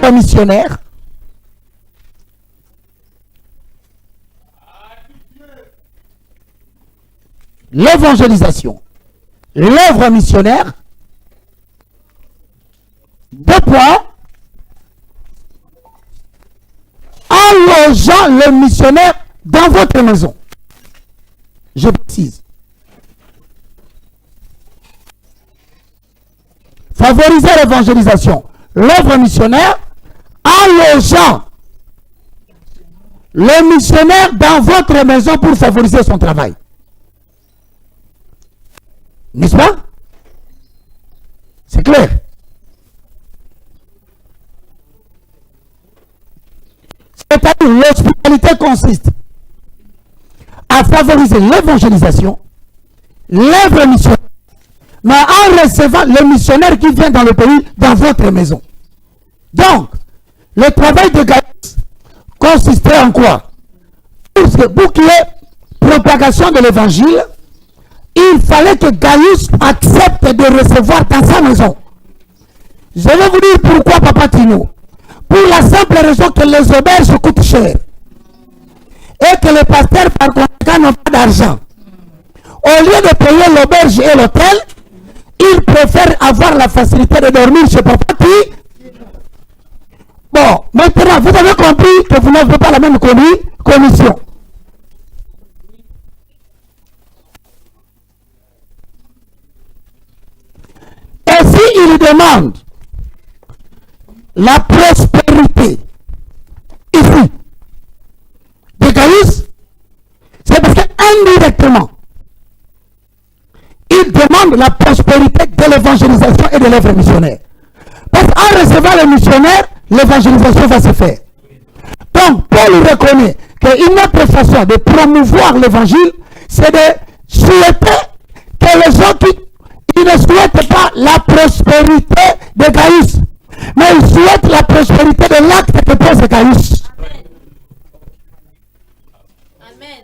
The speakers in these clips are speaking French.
l'œuvre missionnaire l'évangélisation, l'œuvre missionnaire, 2 points, en logeant le missionnaire dans votre maison. Je précise. Favoriser l'évangélisation, l'œuvre missionnaire, en logeant le missionnaire dans votre maison pour favoriser son travail. N'est-ce pas? C'est clair. C'est-à-dire l'hospitalité consiste à favoriser l'évangélisation, l'œuvre missionnaire, mais en recevant le missionnaire qui vient dans le pays, dans votre maison. Donc, le travail de Gaius consistait en quoi? Pour qu'il y ait propagation de l'évangile, il fallait que Gaius accepte de recevoir dans sa maison. Je vais vous dire pourquoi, Papa Tino. Pour la simple raison que les auberges coûtent cher. Et que les pasteurs, par conséquent, n'ont pas d'argent. Au lieu de payer l'auberge et l'hôtel, ils préfèrent avoir la facilité de dormir chez Papa Tino. Bon, maintenant, vous avez compris que vous n'avez pas la même commission. Et s'il demande la prospérité ici de Gaius, c'est parce qu'indirectement, il demande la prospérité de l'évangélisation et de l'œuvre missionnaire. Parce qu'en recevant les missionnaires, l'évangélisation va se faire. Donc, Paul reconnaît qu'une autre façon de promouvoir l'évangile, c'est de souhaiter que les gens qui ne souhaitent pas la prospérité de Gaius, mais ils souhaitent la prospérité de l'acte que pose Gaius. Amen.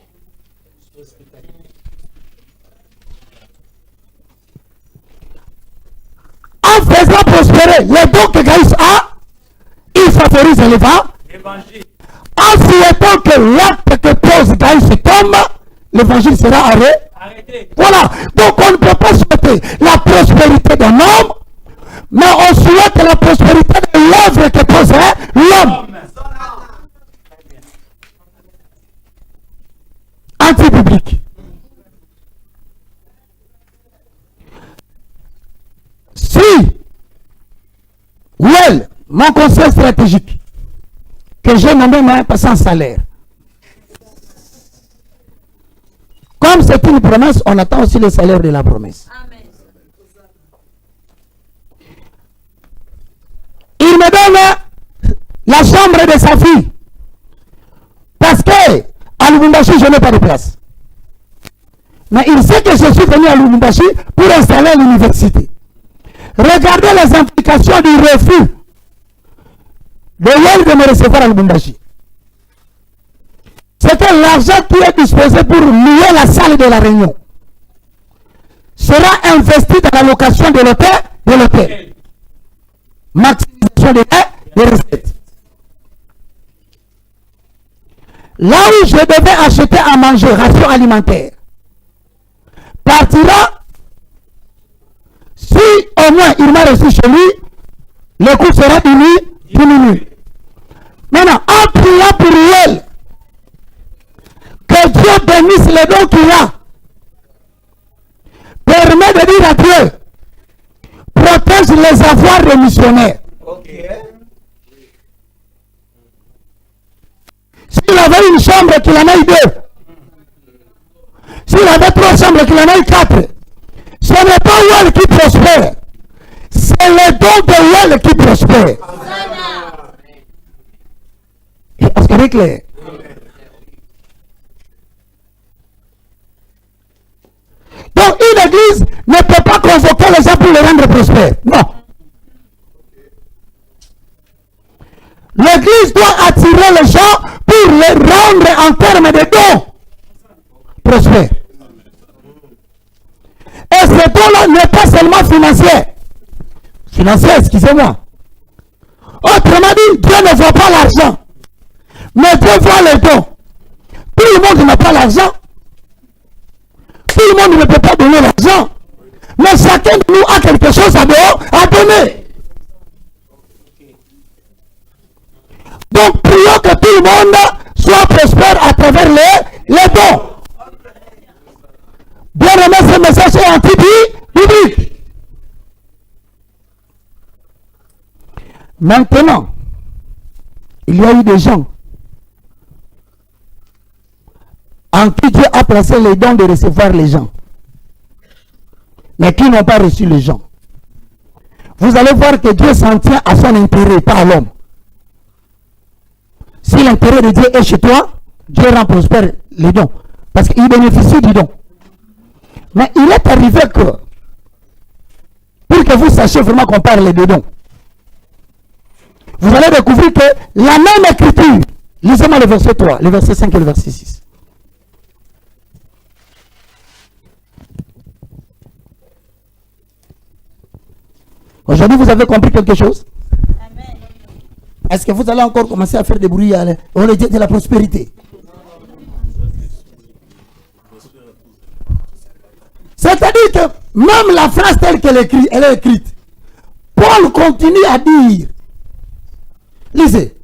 En faisant prospérer les dons que Gaius a, il favorise l'évangile. En souhaitant que l'acte que pose Gaius tombe, l'évangile sera arrêté. Voilà. Donc on ne peut pas souhaiter la prospérité d'un homme, mais on souhaite la prospérité de l'œuvre que pose l'homme. Anti-biblique. Si, well, mon conseil stratégique, que j'ai nommé même pas sans salaire, comme c'est une promesse, on attend aussi le salaire de la promesse. Amen. Il me donne la chambre de sa fille. Parce que à Lubumbashi, je n'ai pas de place. Mais il sait que je suis venu à Lubumbashi pour installer l'université. Regardez les implications du refus de me recevoir à Lubumbashi. C'est que l'argent qui est disposé pour louer la salle de la réunion sera investi dans la location de l'hôtel. Maximisation des recettes. Là où je devais acheter à manger, ration alimentaire, partira, si au moins il m'a reçu chez lui, le coût sera diminué. Maintenant, en priant pour elle, que Dieu bénisse les dons qu'il a, permet de dire à Dieu, protège les avoirs des missionnaires. Okay. S'il avait une chambre, qu'il en ait 2. S'il avait 3 chambres, qu'il en ait 4. Ce n'est pas elle qui prospère. C'est le don de elle qui prospère. Est-ce que c'est clair? Donc une église ne peut pas convoquer les gens pour les rendre prospères. Non. L'église doit attirer les gens pour les rendre en termes de dons prospères. Et ce don-là n'est pas seulement financier. Financier, excusez-moi. Autrement dit, Dieu ne voit pas l'argent. Mais Dieu voit les dons. Tout le monde n'a pas l'argent. Tout le monde ne peut pas donner l'argent. Mais chacun de nous a quelque chose à donner. Donc, prions que tout le monde soit prospère à travers les dons. Bien aimé, ce message est anti-biblique. Maintenant, il y a eu des gens en qui Dieu a placé les dons de recevoir les gens, mais qui n'ont pas reçu les gens. Vous allez voir que Dieu s'en tient à son intérêt, pas à l'homme. Si l'intérêt de Dieu est chez toi, Dieu rend prospère les dons, parce qu'il bénéficie du don. Mais il est arrivé que, pour que vous sachiez vraiment qu'on parle de dons, vous allez découvrir que la même écriture, lisez-moi le verset 3, le verset 5 et le verset 6. Aujourd'hui, vous avez compris quelque chose? Amen. Est-ce que vous allez encore commencer à faire des bruits au lieu de la prospérité? C'est-à-dire que même la phrase telle qu'elle est écrite, Paul continue à dire. Lisez.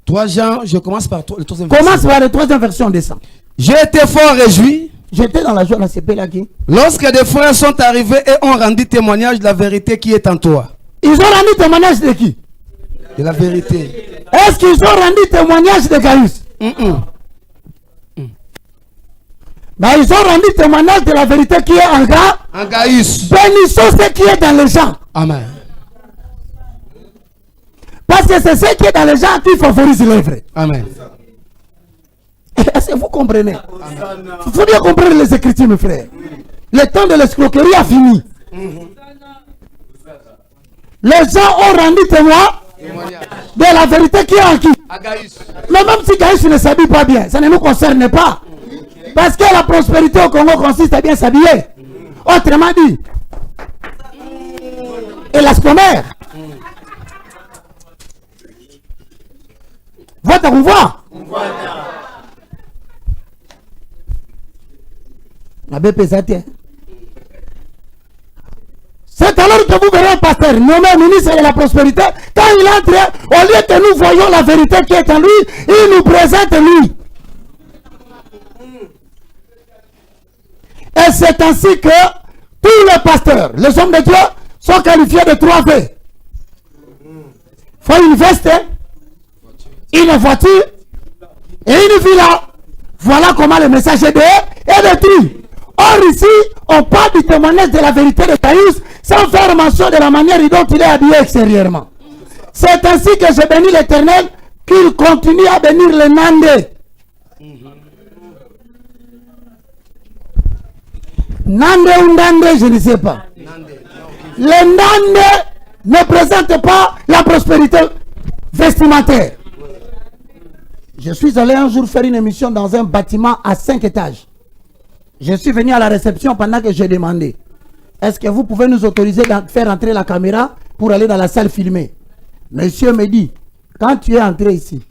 3 Jean, je commence par le troisième verset. Commence par la troisième version des 100. J'ai été fort réjoui. J'étais dans la joie de la CP là qui. Lorsque des frères sont arrivés et ont rendu témoignage de la vérité qui est en toi. Ils ont rendu témoignage de qui? De la vérité. Est-ce qu'ils ont rendu témoignage de Gaius? Ben, ils ont rendu témoignage de la vérité qui est en Gaius. Bénissons ce qui est dans les gens. Amen. Parce que c'est ce qui est dans les gens qui favorise l'œuvre. Amen. Est-ce que vous comprenez? Il faut bien comprendre les Écritures, mes frères. Le temps de l'escroquerie a fini. Les gens ont rendu témoin de la vérité qui est en qui. Mais même si Gaius ne s'habille pas bien, ça ne nous concerne pas. Parce que la prospérité au Congo consiste à bien s'habiller. Autrement dit, et la scomère. Votre pouvoir. C'est alors que vous verrez un pasteur nommé ministre de la prospérité. Quand il entre, au lieu que nous voyons la vérité qui est en lui, il nous présente lui. Et c'est ainsi que tous les pasteurs, les hommes de Dieu, sont qualifiés de 3 V. Il faut une veste, une voiture et une villa. Voilà comment le message est détruit. Or ici, on parle du témoignage de la vérité de Gaius sans faire mention de la manière dont il est habillé extérieurement. C'est ainsi que je bénis l'Éternel qu'il continue à bénir les Nandés. Nandé ou Nandé, je ne sais pas. Les Nandés ne présentent pas la prospérité vestimentaire. Je suis allé un jour faire une émission dans un bâtiment à 5 étages. Je suis venu à la réception pendant que j'ai demandé: est-ce que vous pouvez nous autoriser à faire entrer la caméra pour aller dans la salle filmer? Monsieur me dit: quand tu es entré ici,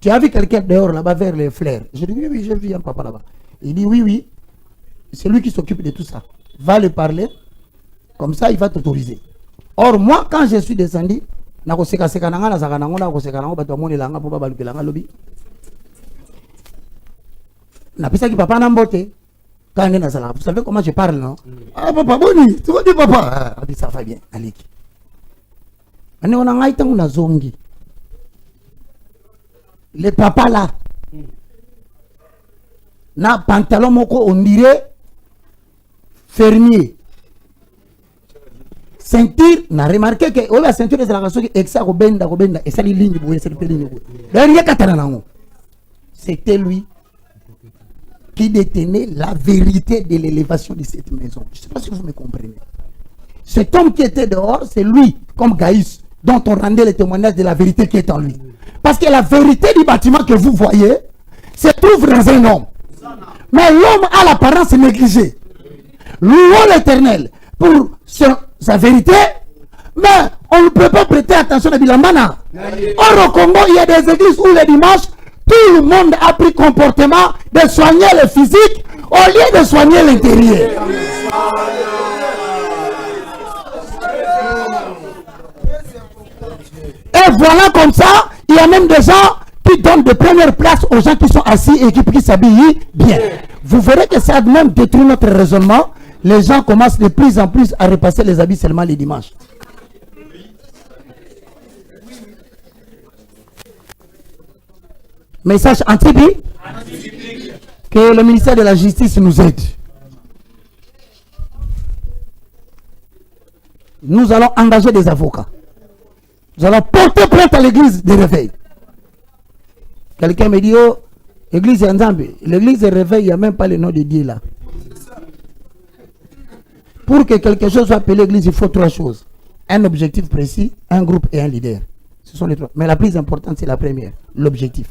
tu as vu quelqu'un dehors là-bas vers les fleurs? Je dis: oui, oui, j'ai vu un papa là-bas. Il dit: oui, oui, c'est lui qui s'occupe de tout ça. Va le parler, comme ça il va t'autoriser. Or, moi, quand je suis descendu, vous savez comment je parle, non? Ah, papa, boni, tu vois, dis papa. Ah, ça va bien, allez. On a un zongi. Les papas là, na pantalon moko, on dirait fermier. Ceinture, on a remarqué que la ceinture de la race qui est robenda, et ça, les lignes, c'était lui qui détenait la vérité de l'élévation de cette maison. Je ne sais pas si vous me comprenez. Cet homme qui était dehors, c'est lui, comme Gaius, dont on rendait le témoignage de la vérité qui est en lui. Parce que la vérité du bâtiment que vous voyez se trouve dans un homme. Mais l'homme a l'apparence négligée. Louons l'Éternel pour sa vérité, mais On ne peut pas prêter attention à Bilambana. Or, au Congo, il y a des églises où les dimanches, tout le monde a pris comportement de soigner le physique au lieu de soigner l'intérieur. Et voilà comme ça, il y a même des gens qui donnent de première place aux gens qui sont assis et qui s'habillent bien. Vous verrez que ça a même détruit notre raisonnement. Les gens commencent de plus en plus à repasser les habits seulement les dimanches. Message anti-biblique. Que le ministère de la Justice nous aide. Nous allons engager des avocats. Nous allons porter plainte à l'église de réveil. Quelqu'un me dit, oh, l'église est Nzambe. L'église de réveil, il n'y a même pas le nom de Dieu là. Pour que quelque chose soit appelé l'église, il faut trois choses. Un objectif précis, un groupe et un leader. Ce sont les trois. Mais la plus importante, c'est la première, l'objectif.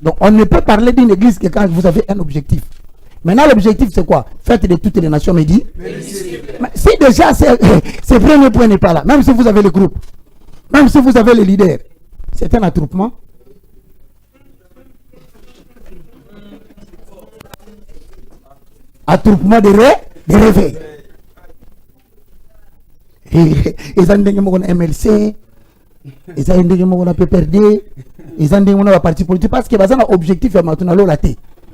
Donc, on ne peut parler d'une église que quand vous avez un objectif. Maintenant, l'objectif, c'est quoi? Faites de toutes les nations médis. Si déjà, ce premier point n'est pas là, même si vous avez le groupe, même si vous avez le leader, c'est un attroupement. Attroupement de réveil. Ils ont des MLC, ils ont des PPRD, ils ont des partis politiques parce que un objectif maintenant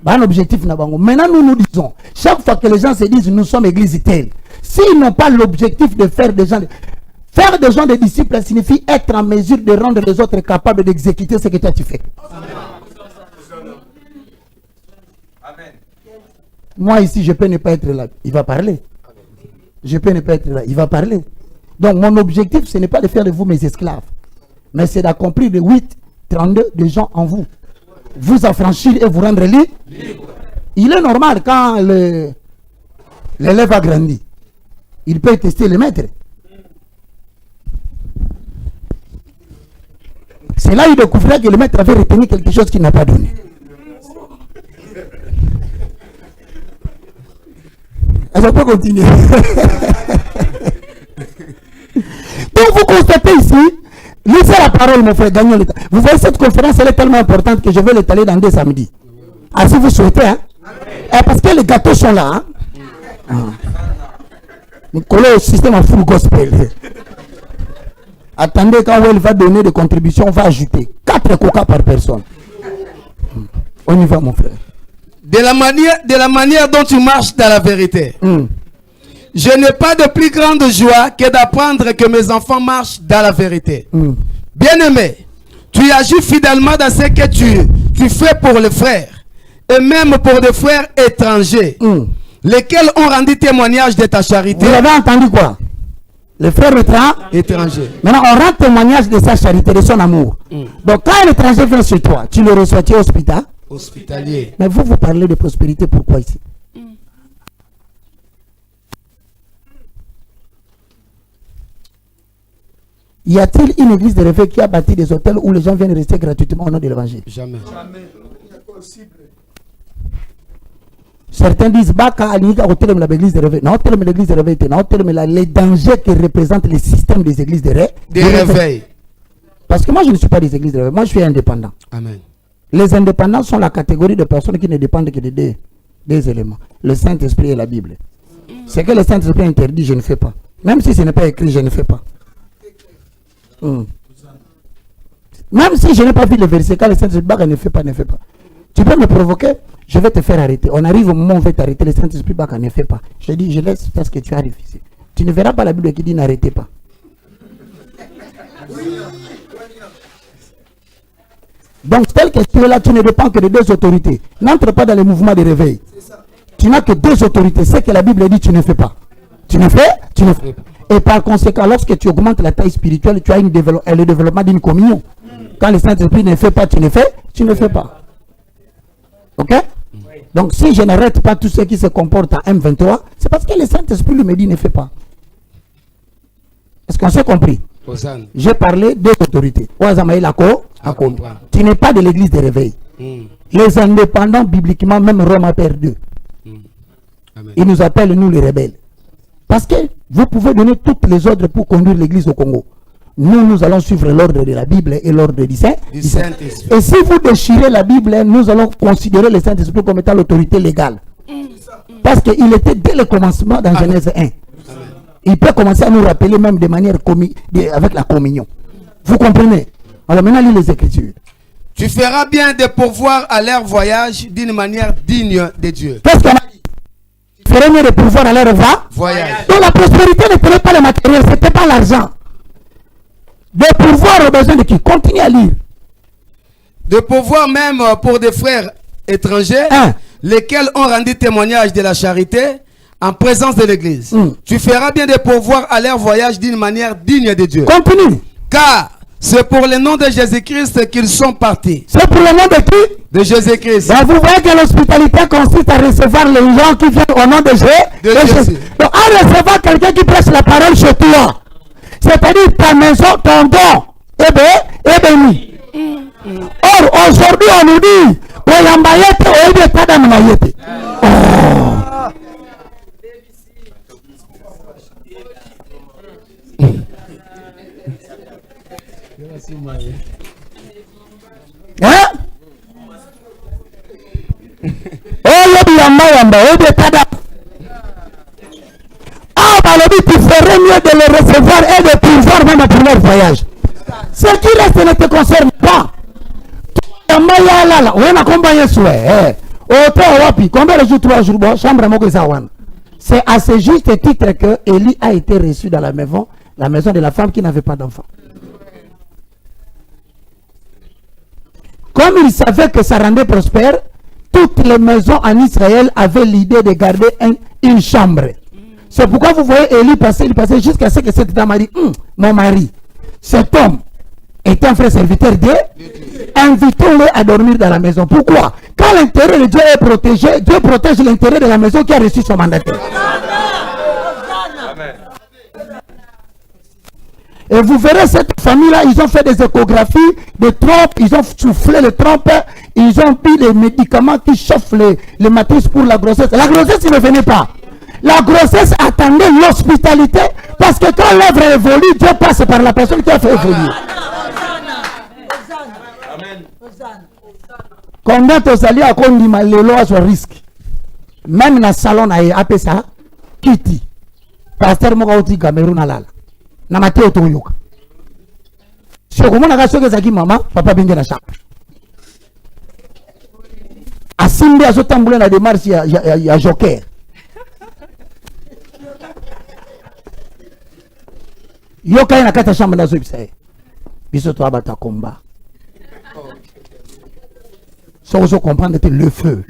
un objectif. Maintenant nous disons, chaque fois que les gens se disent nous sommes église telle, s'ils n'ont pas l'objectif de faire des gens des disciples signifie être en mesure de rendre les autres capables d'exécuter ce que toi tu fais. Amen. Moi ici je peux ne pas être là, il va parler. Je peux ne pas être là, il va parler. Donc mon objectif ce n'est pas de faire de vous mes esclaves, mais c'est d'accomplir les 8-32 de gens en vous. Vous affranchir et vous rendre libre. Il est normal quand l'élève a grandi, il peut tester le maître. C'est là qu'il découvrira que le maître avait retenu quelque chose qu'il n'a pas donné. Je peux continuer. Donc vous constatez ici, lisez la parole mon frère, gagnons le temps. Vous voyez cette conférence, elle est tellement importante que je vais l'étaler dans 2 samedis. Ah si vous souhaitez, hein. Parce que les gâteaux sont là. Hein? Nous collons au système en full gospel. Attendez, quand elle va donner des contributions, on va ajouter 4 coca par personne. On y va mon frère. De la manière dont tu marches dans la vérité. Je n'ai pas de plus grande joie que d'apprendre que mes enfants marchent dans la vérité. Bien-aimé, tu agis fidèlement dans ce que tu fais pour les frères, et même pour des frères étrangers, lesquels ont rendu témoignage de ta charité. Vous avez entendu quoi? Les frères étrangers. Maintenant, on rend témoignage de sa charité, de son amour. Donc, quand un étranger vient chez toi, tu le reçois, tu es hospitalier. Mais vous parlez de prospérité, pourquoi ici? Y a-t-il une église de réveil qui a bâti des hôtels où les gens viennent rester gratuitement au nom de l'évangile? Jamais. Certains disent Baka hôtel de l'église de réveil. Non, hôtel de l'église de réveil. Non, hôtel les dangers que représentent les systèmes des églises de réveil. Parce que moi je ne suis pas des églises de réveil. Moi je suis indépendant. Amen. Les indépendants sont la catégorie de personnes qui ne dépendent que de deux éléments. Le Saint-Esprit et la Bible. Ce que le Saint-Esprit interdit, je ne fais pas. Même si ce n'est pas écrit, je ne fais pas. Même si je n'ai pas vu le verset, quand le Saint-Esprit ne fait pas. Tu peux me provoquer, je vais te faire arrêter. On arrive au moment où on va t'arrêter, le Saint-Esprit ne fait pas. Je dis, je laisse parce que tu as refusé. Tu ne verras pas la Bible qui dit n'arrêtez pas. Donc, tel que tu es là, tu ne dépends que de 2 autorités. N'entre pas dans les mouvements de réveil. Tu n'as que 2 autorités. C'est que la Bible dit, tu ne fais pas. Tu ne fais pas. Et par conséquent, lorsque tu augmentes la taille spirituelle, tu as le développement d'une communion. Quand le Saint-Esprit ne fait pas, tu ne fais pas. Ok? Donc, si je n'arrête pas tous ceux qui se comportent à M23, c'est parce que le Saint-Esprit lui me dit ne fait pas. Est-ce qu'on s'est compris? J'ai parlé des autorités. Tu n'es pas de l'église de réveil. Les indépendants, bibliquement, même Rome a perdu. Ils nous appellent, nous, les rebelles. Parce que vous pouvez donner toutes les ordres pour conduire l'église au Congo. nous allons suivre l'ordre de la Bible et l'ordre du Saint-Esprit. Et si vous déchirez la Bible, nous allons considérer le Saint-Esprit comme étant l'autorité légale. Parce qu'il était dès le commencement dans Genèse 1. Il peut commencer à nous rappeler même de manière avec la communion. Vous comprenez? Alors maintenant, lis les Écritures. Tu feras bien de pourvoir à leur voyage d'une manière digne de Dieu. Qu'est-ce qu'on a dit? Tu ferais mieux de pourvoir à leur voyage. Donc la prospérité ne tenait pas le matériel, ce n'était pas l'argent. De pourvoir aux besoins de qui? Continue à lire. De pourvoir même pour des frères étrangers, lesquels ont rendu témoignage de la charité en présence de l'Église. Tu feras bien de pourvoir à leur voyage d'une manière digne de Dieu. Continue. Car c'est pour le nom de Jésus-Christ qu'ils sont partis. C'est pour le nom de qui? De Jésus-Christ. Donc vous voyez que l'hospitalité consiste à recevoir les gens qui viennent au nom de Jésus. Donc à recevoir quelqu'un qui prêche la parole chez toi. C'est-à-dire ta maison, ton don est béni. Or aujourd'hui on nous dit tu ferais mieux de le recevoir et de pouvoir même pour leur voyage. Ce qui reste ne te concerne pas. C'est à ce juste titre que Élie a été reçu dans la maison de la femme qui n'avait pas d'enfant. Comme il savait que ça rendait prospère, toutes les maisons en Israël avaient l'idée de garder une chambre. C'est pourquoi vous voyez Élie passer, jusqu'à ce que cette dame a dit, mon mari, cet homme est un frère serviteur de Dieu, invitons-le à dormir dans la maison. Pourquoi? Quand l'intérêt de Dieu est protégé, Dieu protège l'intérêt de la maison qui a reçu son mandataire. Amen. Et vous verrez cette famille-là, ils ont fait des échographies, des trompes, ils ont soufflé les trompes, ils ont pris les médicaments qui chauffent les matrices pour la grossesse. La grossesse, il ne venait pas. La grossesse attendait l'hospitalité parce que quand l'œuvre évolue, Dieu passe par la personne qui a fait évoluer. Combien de alliés à Kondima, les lois sont risques. Même dans le salon, il y a ça, Kitty, pasteur Mogauti Cameroun Alala. Na Mateo Toyoka. Si on a racheté que maman, papa bien la chambre. A Simbi a sotamboulé la démarche, il y a Joker. Yoka y a 4 chambres dans ce pays. Biso to abata combat. Ça vous comprendre que le feu.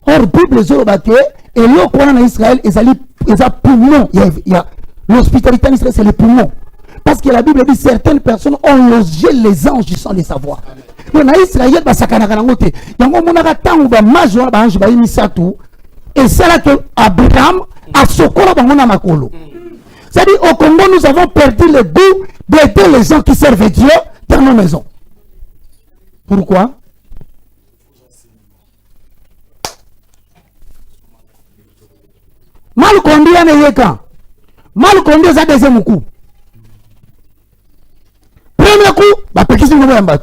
Or, Bible Zorobaté, et là, qu'on a en Israël, ils ont poumons. L'hospitalité en Israël, c'est les poumons. Parce que la Bible dit certaines personnes ont logé les anges sans les savoir. Donc, en Israël, il y a et c'est là que Abraham a secouru dans mon makolo. C'est-à-dire, au Congo, nous avons perdu le goût d'aider les gens qui servent Dieu dans nos maisons. Pourquoi? Mal conduit à Neyeka. Mal conduit à deuxième coup. Premier coup, bah,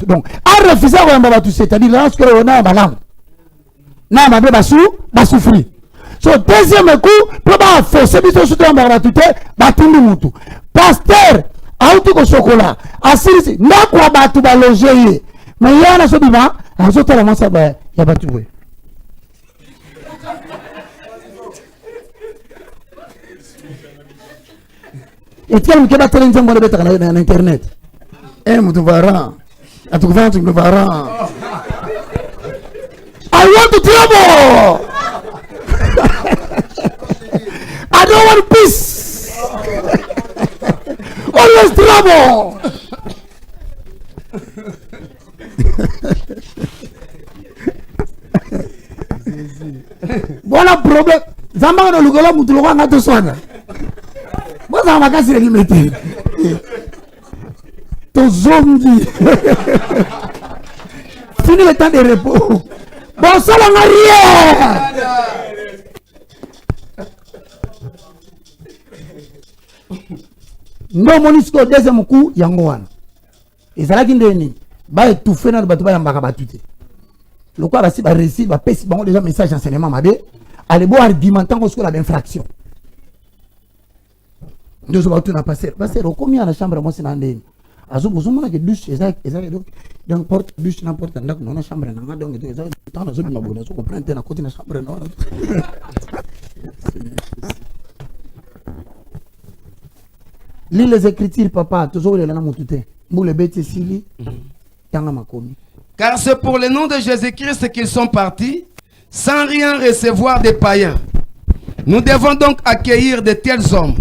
donc, à refuser à c'est-à-dire, lorsque on a un ballon, n'a pas souffrir. So, deuxième coup, pour pas forcer, bis au soutien à tout battu moutou. Pasteur, a outu ko chocolat, assisi, n'a quoi battu loger. Mais il y a un assobima, un autre la mansa, il y a battu. Et tiens, que battre une jambe de internet. Eh, moutou varan. A tout vent, tu me varan. I want to trouble. I don't want peace. Always trouble. Voilà problème. Zamba no lugola mutuluwa ngato swana. Moi ça m'a cassé les métiers. Ton zombie. Fini le temps de repos. Bon, ça en arrière. ndo monisco deuxième coup yango wana ezalaki ndeni ba étouffé na bato ba yambaka batute lokwa basi ba récit ba pesi bango déjà message enseignement mabe allez bo argumentant ko la infraction deux ba tout na passer combien la chambre moi c'est na ndeni azo bozomona ke douche exact donc porte douche n'importe ndako na chambre na donc exact tant azo bima bona so comprendre na côté na chambre na lis les écritures papa toujours les na motute mbule beti sili tanga makomi. Car c'est pour le nom de Jésus-Christ qu'ils sont partis sans rien recevoir des païens. Nous devons donc accueillir de tels hommes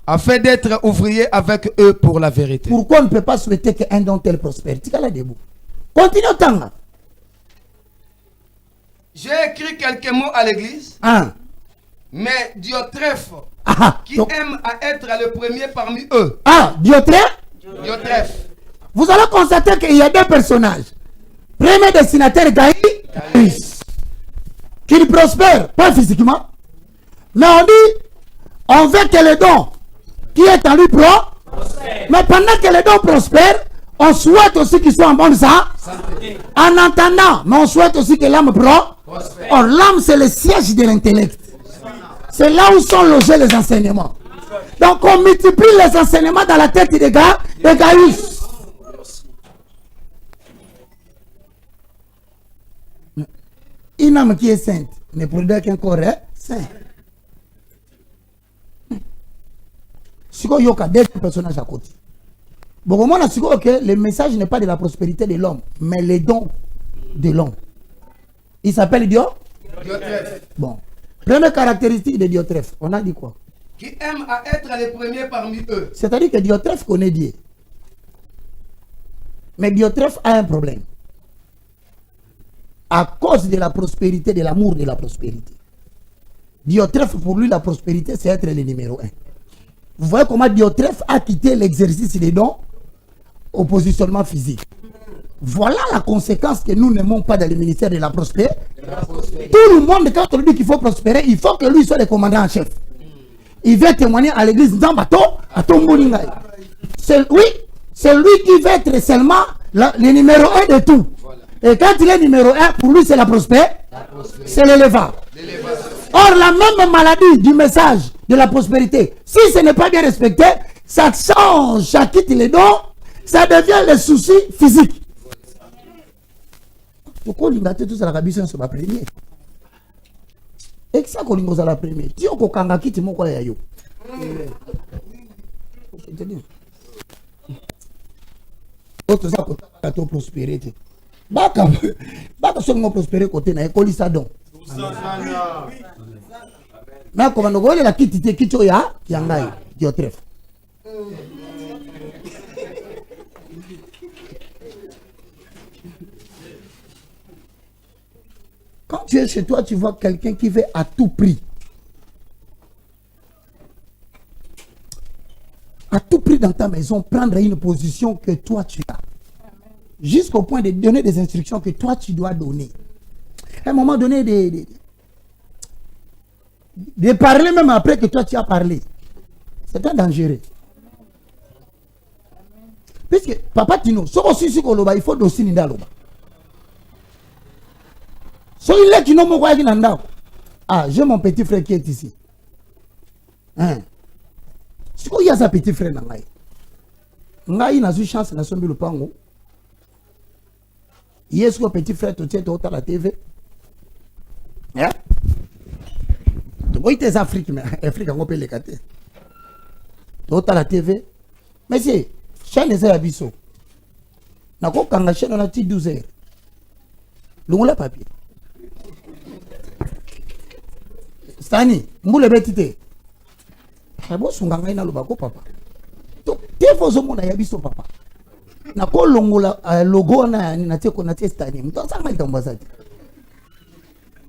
afin d'être ouvriers avec eux pour la vérité. Pourquoi on ne peut pas souhaiter qu'un don tel prospère? Continue tanga. J'ai écrit quelques mots à l'église. Mais Diotrephe, qui aime à être le premier parmi eux. Diotrephe? Diotrephe. Vous allez constater qu'il y a deux personnages. Premier destinataire Gaius, qui prospère, pas physiquement. Mais on dit, on veut que le don qui est en lui prospère. Mais pendant que le don prospère, on souhaite aussi qu'il soit en bonne santé. En entendant, mais on souhaite aussi que l'âme prospère. Or, l'âme, c'est le siège de l'intellect. C'est là où sont logés les enseignements. Donc, on multiplie les enseignements dans la tête de Gaius. Une âme qui est sainte ne produit qu'un corps saint. Si il y a des personnages à côté. Bon, moi, le message n'est pas de la prospérité de l'homme, mais les dons de l'homme. Il s'appelle Diotrephe. Bon. Première caractéristique de Diotrephe, on a dit quoi? Qui aime à être les premiers parmi eux. C'est-à-dire que Diotrephe connaît Dieu. Mais Diotrephe a un problème. À cause de la prospérité, de l'amour de la prospérité. Diotrephe, pour lui, la prospérité, c'est être le numéro 1. Vous voyez comment Diotrephe a quitté l'exercice des dons au positionnement physique. Voilà la conséquence que nous n'aimons pas dans le ministère de la prospérité. Tout le monde, quand on lui dit qu'il faut prospérer, il faut que lui soit le commandant en chef. Il vient témoigner à l'église Nzambato, à Tombolingaï. Oui, c'est lui qui va être seulement le numéro 1 de tout. Et quand il est numéro 1, pour lui c'est la prospérité, c'est l'élevage. Or, la même maladie du message de la prospérité, si ce n'est pas bien respecté, ça change, ça quitte les dons, ça devient le souci physique. Pourquoi on a tout ça la rabbison sur la première? Et que ça qu'on a la première. Tu as qu'un quitte mon quoi yo. Autre ça pour ta prospérité. Baka seulement prospérer côté na école ça donc. Mais comme on voit la quitte kicho ya ngai Diotrephe. Quand tu es chez toi, tu vois quelqu'un qui veut à tout prix. À tout prix dans ta maison, prendre une position que toi tu as. Jusqu'au point de donner des instructions que toi tu dois donner. À un moment donné, de parler même après que toi tu as parlé. C'est très dangereux. Puisque, papa Tino, il faut aussi Nindaloba. Ah, j'ai mon petit frère qui est ici. Si il y a sa petit frère, il a une chance de se faire. Il y a un petit frère qui est à la TV. Tu vois, les Afriques, mais Afrique, on peut les cater. Tu à la TV. Mais c'est, chaîne est à Bisso. Quand la chaîne a 12 heures, le papier. Stani, mboule betite. Ebo sunga na lobako papa. To tefo zo mona ya biso papa. Na ko longola logo na na te ko na te Stani. Mto sanga itambazati.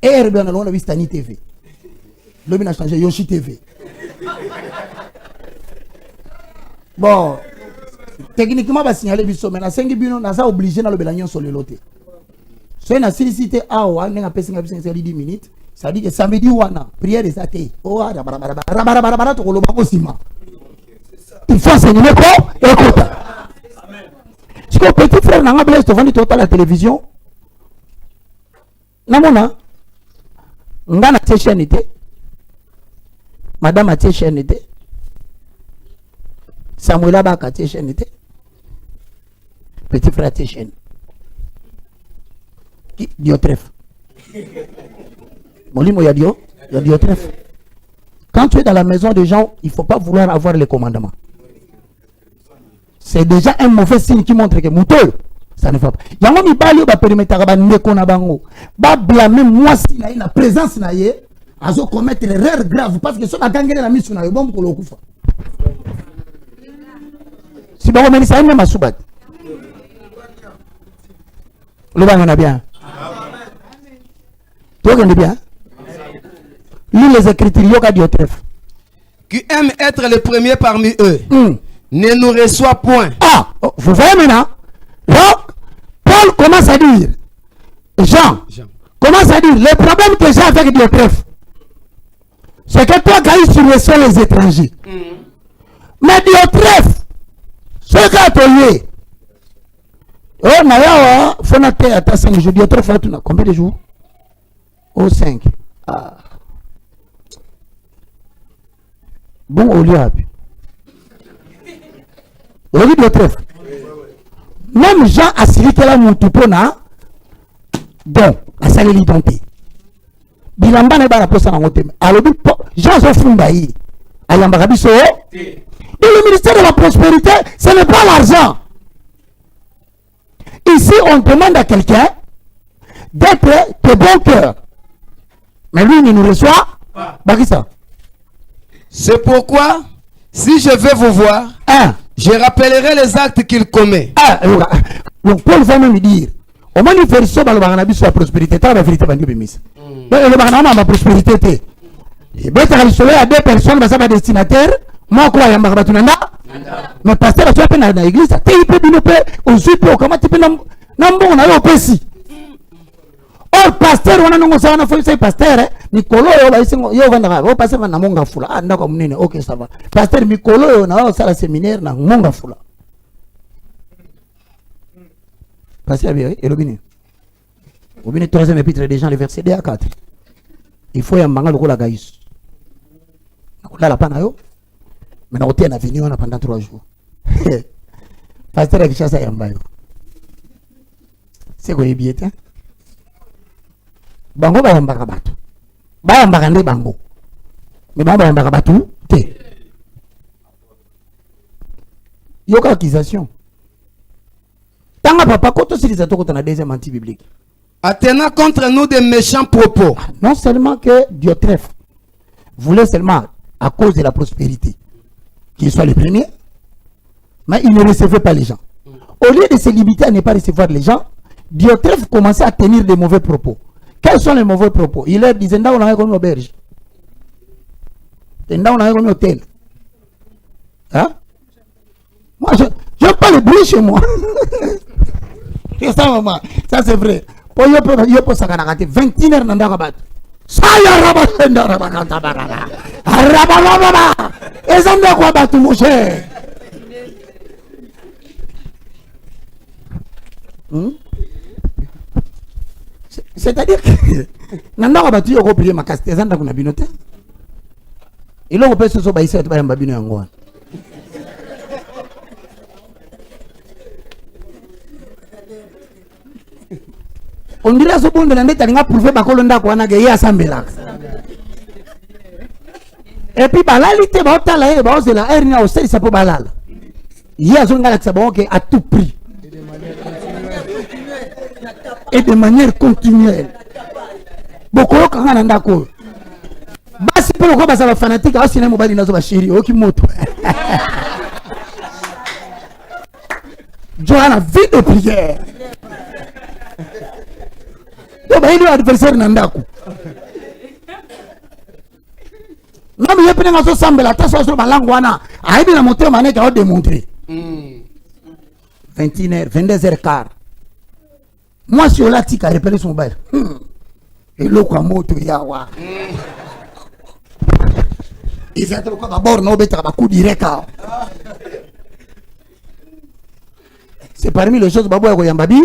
Bien alona bi Stani TV. Lobi na changer Yoshi TV. Bon, techniquement ba signaler biso mais na sengi bino na za obligé na lobela nyonso lelote. So na silicité awa nga pesinga biso 10 minutes. Ça dit que samedi wana prière des athées. Oh rabarabara to koloba ko sima. il faut enseigner quoi? Écoute. Si que petit frère n'a pas tu vends à la télévision. Namona. Ngana tes chaîne était. Madame a tes chaîne était. Samuel Abaka tes chaîne était. Petit frère tes chaîne. Diotref. Molimo y a Diotref. Quand tu es dans la maison des gens, il ne faut pas vouloir avoir les commandements. C'est déjà un mauvais signe qui montre que Mouto, ça ne va pas. Il y a un peu de périmètre, moi si la présence na ye, à commettre l'erreur grave parce que si on a gagné la mission, on bon pour le coup. Si on a ça, même à Soubat. Le bang on a bien. Toi, on est bien. Lis les Écritures, qui aime être le premier parmi eux, ne nous reçoit point. Ah, vous voyez maintenant. Donc, Paul commence à dire, Jean commence à dire, le problème que j'ai avec Diotrephe, c'est que toi, Gaïs, tu reçois les étrangers. Mais Diotrephe, ce gars tu es. Oh, Naya, faut noter à 5 jours. Diotrephe, combien de jours? Oh, 5. Ah. Bon, au lieu. Oui, Diotrephe. Même Jean a signé que la moutupona. Donc, à sa l'identité. Bilamba n'est pas la poste en côté. Alors, Jean se fout d'ailleurs. Ayamba Rabiso. Et le ministère de la prospérité, ce n'est pas l'argent. Ici, on demande à quelqu'un d'être de bon cœur. Mais lui, il ne nous reçoit pas. Ça. C'est pourquoi, si je vais vous voir, je rappellerai les actes qu'il commet. Donc, Paul va même dire, au moins, il fait ça dans le baranabi sur la prospérité. Tu as la vérité, tu as le baranabi sur la prospérité. Et bien, tu as à deux personnes, ça va destinataire. Moi, quoi, il y a un baranabi. Mais pasteur, tu as peine dans l'église, tu peux dire, aussi, comment tu peux n'ambon, on a eu aussi. Or, pasteur, on a non ça, on a fait pasteur, Nicolo, yo vanda, on passe na monga fula. Ah, ndako mnene, ok, ça va. Pasteur Nicolo, on a ça la séminaire na monga fula. Pasteur bien, et le bini. Au bini, 3e épître des gens, le verset 2 à 4. Il faut y a manga le la gaïs. Là, la panayo. Mais on tient à venir pendant 3 jours. Pasteur a ça yambayo. C'est quoi, il est bien, bango bayambaka batu bayambaka nde bango mais bango bayambaka batu te yoka accusation tanga papa koto silisa toko na deuxième anti-biblique attenant contre nous des méchants propos. Non seulement que Diotrephe voulait seulement à cause de la prospérité qu'il soit le premier, mais il ne recevait pas les gens. Au lieu de se limiter à ne pas recevoir les gens, Diotrephe commençait à tenir des mauvais propos. Quels sont les mauvais propos? Il leur disait, on a comme auberge. On a comme hôtel. Hein? Moi, je parle bruit chez moi. Ça, maman, ça c'est vrai. Pour yo pour ça 21h dans rabat. Ça y a rabat dans rabat quand tabaraba. Rabat. Et ça me quoi battu mon cher. C'est-à-dire que nanda ko batu yoko prier makasti ezanda kuna binote ilo ko peso so baisa to bayamba bino yango on dirait so bonde na ndeta nga prouver bakolo ndako wana ge ya sambela et puis balalite ba otala e ba ozela erina o seli sapo balala ya zo ngala tsaba ok à tout prix et de manière continuelle. Beaucoup quand on a d'accord. Basi pour le coup, ça va fanatique. Ah, sinon mobile nazo bashiri. Ok moto. Johanna vie de prière. Donc bah il est adversaire nandaku. Non mais il peut nazo sambela. Ta so balango wana. Aïbi na moto mané ka démontrer. 21h, 22h15. Moi, si on l'a dit, il a son bail. Et l'eau, comme moto, yawa. Il fait le coup d'abord, non, mais tu as un coup direct. C'est parmi les choses, Babo Yambabi.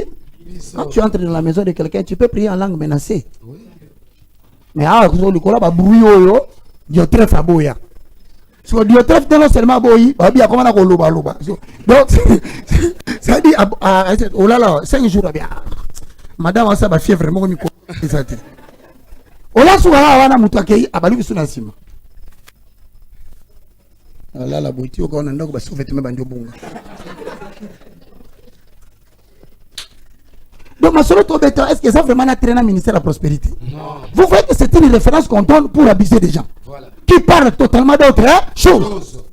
Quand tu entres dans la maison de quelqu'un, tu peux prier en langue menacée. Oui. Mais ah, tu as le bruit, Dieu très faboya. So Dieu très non seulement boyi, Babi a comment on loba loba. Donc, ça dit, oh là là, 5 jours, bien. Madame, ça va fièvre vraiment comme il faut. Oh là, souvent, on a moutakei, à Balu Sunasima. Là, la beauté, on a un homme qui va sauver mes banjo bonga. Donc, ma solo Tobeto, est-ce que ça vraiment a traîné le ministère de la Prospérité? Non. Vous voyez que c'est une référence qu'on donne pour abuser des gens. Voilà. Qui parlent totalement d'autre chose.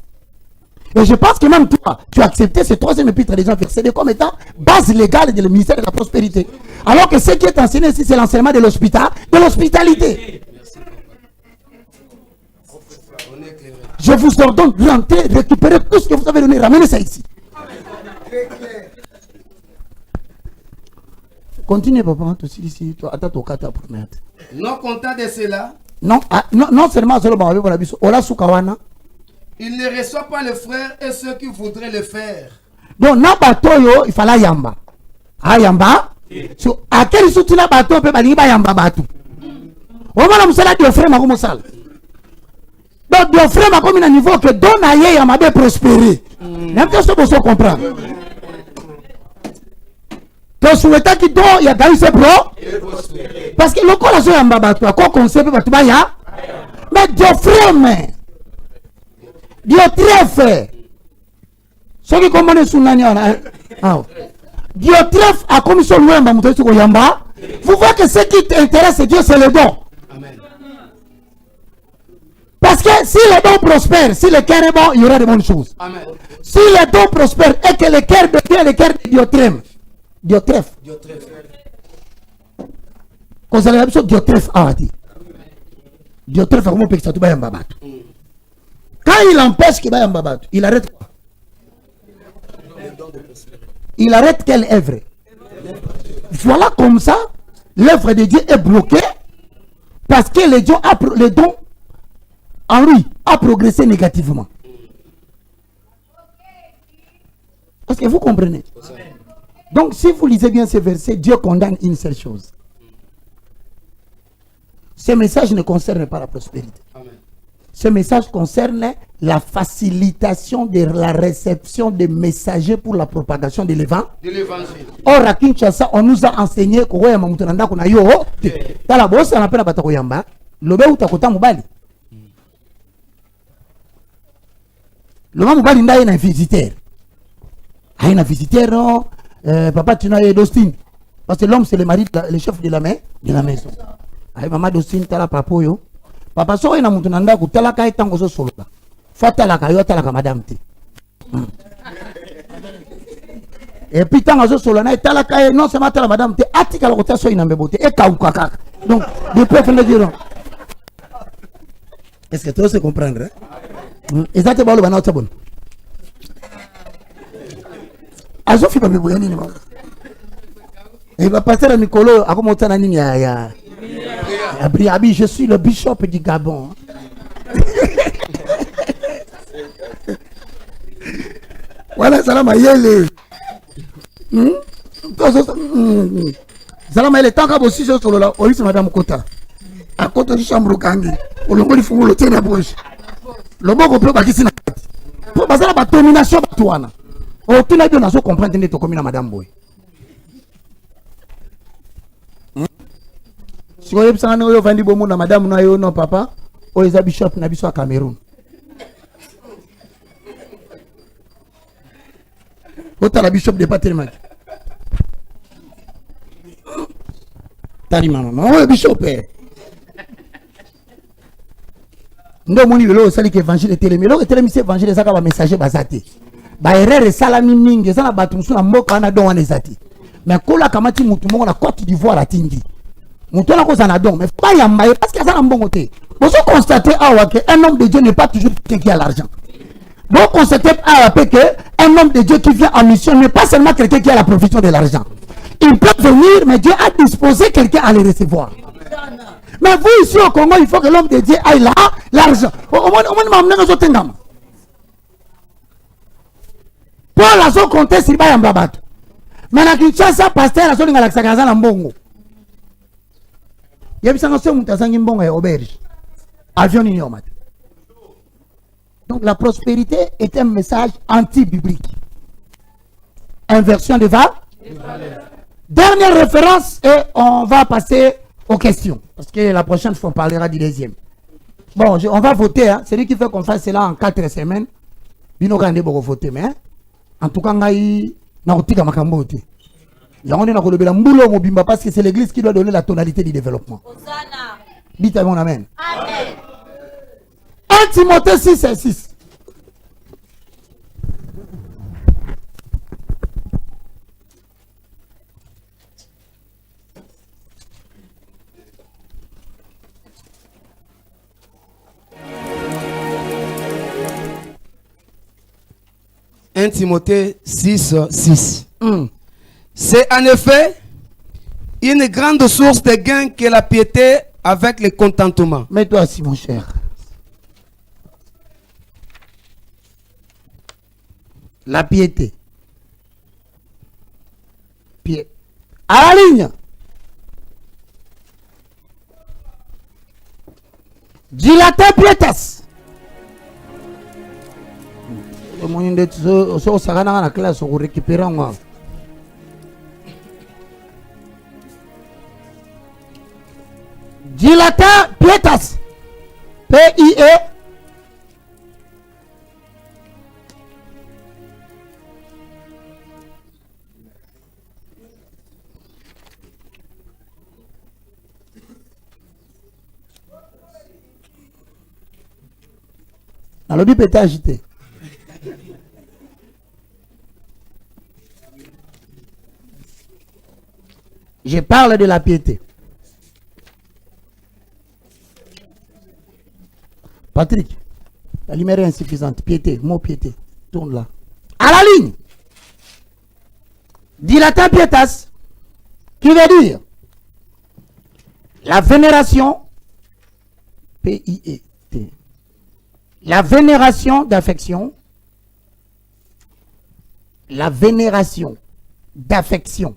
Et je pense que même toi, tu as accepté ce 3e épître des gens versés comme étant base légale du ministère de la Prospérité. Alors que ce qui est enseigné ici, c'est l'enseignement de l'hospitalité. Je vous ordonne de rentrer, récupérer tout ce que vous avez donné, ramenez ça ici. Continue, papa, ici, attends ton kata pour mettre. Non content de cela. Non, non seulement il ne reçoit pas les frères et ceux qui voudraient le faire. Donc, na batoyo, il fallait yamba. Ah, yamba. So, à quel soutien na bato peut bali ba yamba batu. Au moins, on s'est dit frère ma sal. Donc, Dieu frère ma comme un niveau que donne à yé yamba be prospérer. Même que ce que vous comprenez. Donc, souhaitant qu'il donne, il y a gagné ses pro. Parce que le corps a yamba batu, à quoi qu'on sait peut batu ba ya. Mais Dieu frère, mais. Dieu très fait. Ce qui commande sous l'année, Dieu très a commis son loin, vous voyez que ce qui t'intéresse, Dieu, c'est le don. Amen. Parce que si le don prospère, si le cœur est bon, il y aura de bonnes choses. Amen. Si le don prospère et que le cœur de Dieu est le cœur de Dieu trêve. Dieu trêve. Quand vous avez l'habitude, Dieu trêve a dit. Dieu trêve a comment peut ça tout bas yamba batu. Quand il empêche qu'il va yamba batu, il arrête quoi? Il arrête quelle œuvre? Voilà comme ça, l'œuvre de Dieu est bloquée parce que le don en lui a progressé négativement. Est-ce que vous comprenez? Donc, si vous lisez bien ces versets, Dieu condamne une seule chose. Ce message ne concerne pas la prospérité. Amen. Ce message concerne la facilitation de la réception des messagers pour la propagation de l'évangile. Or, à Kinshasa, on nous a enseigné que le un visiteur. Un visiteur, papa, tu n'as pas d'Austin. Parce que l'homme, c'est le mari, le chef de la maison. Maman d'Austin, tu as la papa. Papa so ina muntu nanda kutala kai tango so solo. Fatala ka yo tala ka madame te. Et puis tango so solo na tala kai non c'est matala madame te atika la kota so ina mbebote e ka ukaka. Donc de peu faire le dire. Est-ce que tu sais comprendre? Exactement balo bana otabon. Azofi ba meboya nini ba. Et va passer à Nicolo a comment tana nini ya. Abriabi, je suis le bishop du Gabon. Voilà, salam aïe. Salam aïe, tant qu'à bosser sur le là, on dit madame Kota. À côté du chambre kangi, on le dit faut le tenir à bouche. Le bon qu'on peut pas ici na. Pour passer la domination batuana. On tout n'a pas comprendre ne to comme madame boy. Si vous avez vendu bon monde, madame, non, papa, ou les bishop na biso à Cameroun. Où t'as la bishop de Patrimac? T'as dit maman, où est bishop? Nous avons dit que l'évangile est télé, mais l'évangile est un messager basé. Ba erreur salami mingi, ça na batumsu na mboka na don wanezati. Mais kola kamati mutu mongo na Côte d'Ivoire atingi. Mutu na koza na don, mais pas yamba parce que ça na mbongo te. Vous constatez que un homme de Dieu n'est pas toujours quelqu'un qui a l'argent. Vous constatez que un homme de Dieu qui vient en mission n'est pas seulement quelqu'un qui a la provision de l'argent. Il peut venir, mais Dieu a disposé quelqu'un à les recevoir. Mais vous ici au Congo, il faut que l'homme de Dieu aille là, l'argent. Au moins, nous Paul a son compté sur Bayambabat. Mais na Kinshasa, pasteur, aso linga laksa kaza na mbongo. Yebisanga so mutazangi mbongo ya auberge. Avion ni yomat. Donc la prospérité est un message anti-biblique. Inversion des valeurs. Dernière référence et on va passer aux questions. Parce que la prochaine fois on parlera du deuxième. Bon, on va voter. Hein. Celui qui fait qu'on fasse cela en 4 semaines. Bino kande boko voter. Mais en tout cas, ngai na otika makambo te. Yango na kolobela mbulo mobimba parce que c'est l'église qui doit donner la tonalité du développement. Hosanna. Dites mon amen. Amen. 1 Timothée 6 et 6. « 1 Timothée 6, 6. C'est en effet une grande source de gain que la piété avec le contentement. » Mets-toi assis, mon cher. La piété. À la ligne. Dilater pietas. Moyen de so sakana na classe pour récupérer moi. Dilater pietas. P-I-E. Alors, il peut agité. Je parle de la piété. Patrick, la lumière est insuffisante. Piété, mot piété. Tourne là. À la ligne. Dilata pietas, qui veut dire la vénération, P-I-E-T. La vénération d'affection. La vénération d'affection.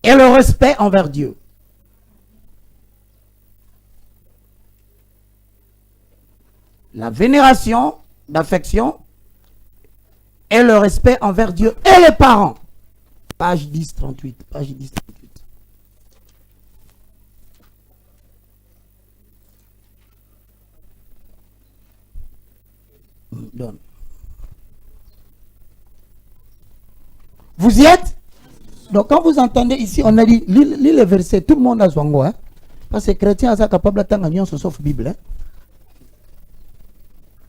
Et le respect envers Dieu. La vénération d'affection et le respect envers Dieu et les parents. Page 10, 38. Page 10, 38. Donne. Vous y êtes? Donc quand vous entendez ici, on a dit, lis le verset, tout le monde a zongo, hein? Parce que les chrétiens sont capables d'attendre sauf Bible. Hein?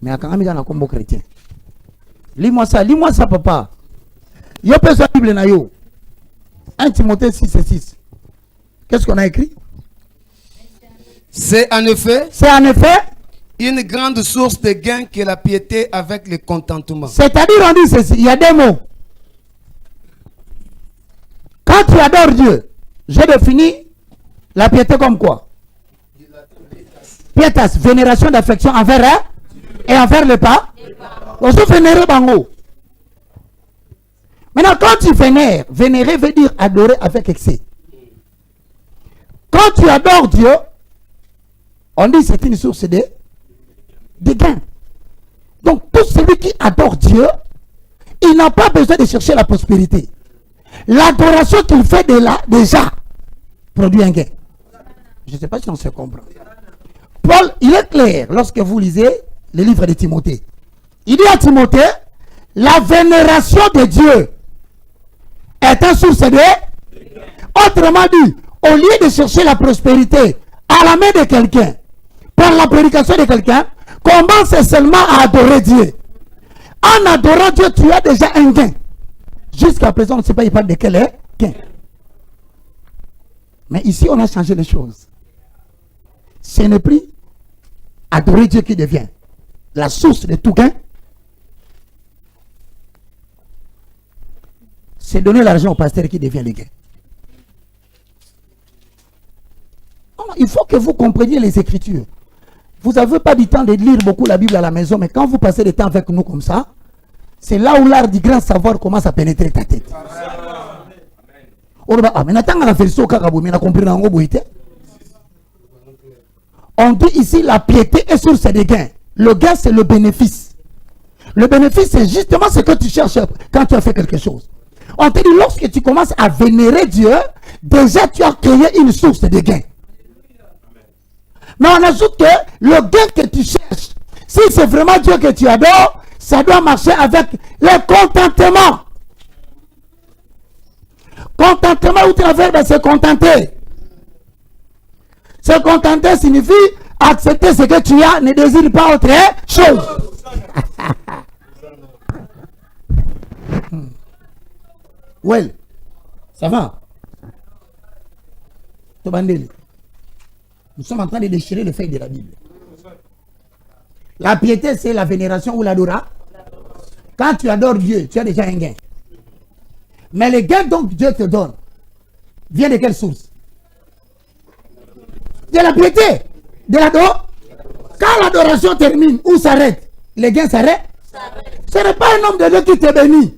Mais quand on a combo chrétien. Lis-moi ça, papa. Yo peux la Bible na yo. 1 Timothée 6 et 6. Qu'est-ce qu'on a écrit? C'est en effet une grande source de gain que la piété avec le contentement. C'est-à-dire, on dit ceci, il y a des mots. Quand tu adores Dieu, j'ai défini la piété comme quoi? Pietas, vénération d'affection envers elle et envers le pas. On se vénérer bango. Maintenant, quand tu vénères, vénérer veut dire adorer avec excès. Quand tu adores Dieu, on dit c'est une source de gain. Donc, tout celui qui adore Dieu, il n'a pas besoin de chercher la prospérité. L'adoration qu'il fait déjà produit un gain. Je ne sais pas si on se comprend. Paul, il est clair lorsque vous lisez le livre de Timothée. Il dit à Timothée, la vénération de Dieu est une source de gain. Autrement dit, au lieu de chercher la prospérité à la main de quelqu'un, par la prédication de quelqu'un, commence seulement à adorer Dieu. En adorant Dieu, tu as déjà un gain. Jusqu'à présent, on ne sait pas, il parle de quel gain. Mais ici, on a changé les choses. Ce n'est plus adorer Dieu qui devient la source de tout gain. C'est donner l'argent au pasteur qui devient le gain. Il faut que vous compreniez les Écritures. Vous n'avez pas du temps de lire beaucoup la Bible à la maison, mais quand vous passez du temps avec nous comme ça, c'est là où l'art du grand savoir commence à pénétrer ta tête. On dit ici la piété est source des gains. Le gain, c'est le bénéfice. Le bénéfice, c'est justement ce que tu cherches quand tu as fait quelque chose. On te dit, lorsque tu commences à vénérer Dieu, déjà tu as créé une source de gain. Mais on ajoute que le gain que tu cherches, si c'est vraiment Dieu que tu adores, ça doit marcher avec le contentement. Contentement, ou travers, ben c'est contenter. Se contenter signifie accepter ce que tu as, ne désire pas autre chose. Well, ça va? Nous sommes en train de déchirer les feuilles de la Bible. La piété, c'est la vénération ou l'adoration. Quand tu adores Dieu, tu as déjà un gain. Mais le gain donc Dieu te donne vient de quelle source? De la piété, de l'adoration. Quand l'adoration termine ou s'arrête, le gain s'arrête. Ce n'est pas un homme de Dieu qui te bénit.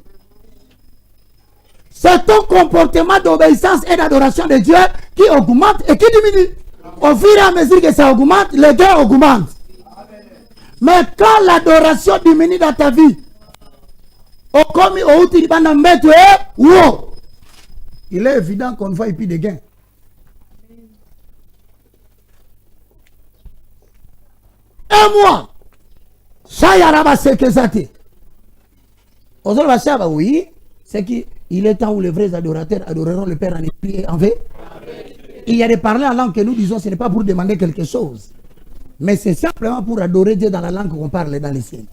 C'est ton comportement d'obéissance et d'adoration de Dieu qui augmente et qui diminue. Au fur et à mesure que ça augmente, le gain augmente. Mais quand l'adoration diminue dans ta vie, il est évident qu'on ne voit plus de gains. Un mois, ça y a oui, c'est qu'il est temps où les vrais adorateurs adoreront le Père en esprit et en vérité. Il y a des parlers en langue que nous disons, ce n'est pas pour demander quelque chose, mais c'est simplement pour adorer Dieu dans la langue qu'on parle dans les cieux.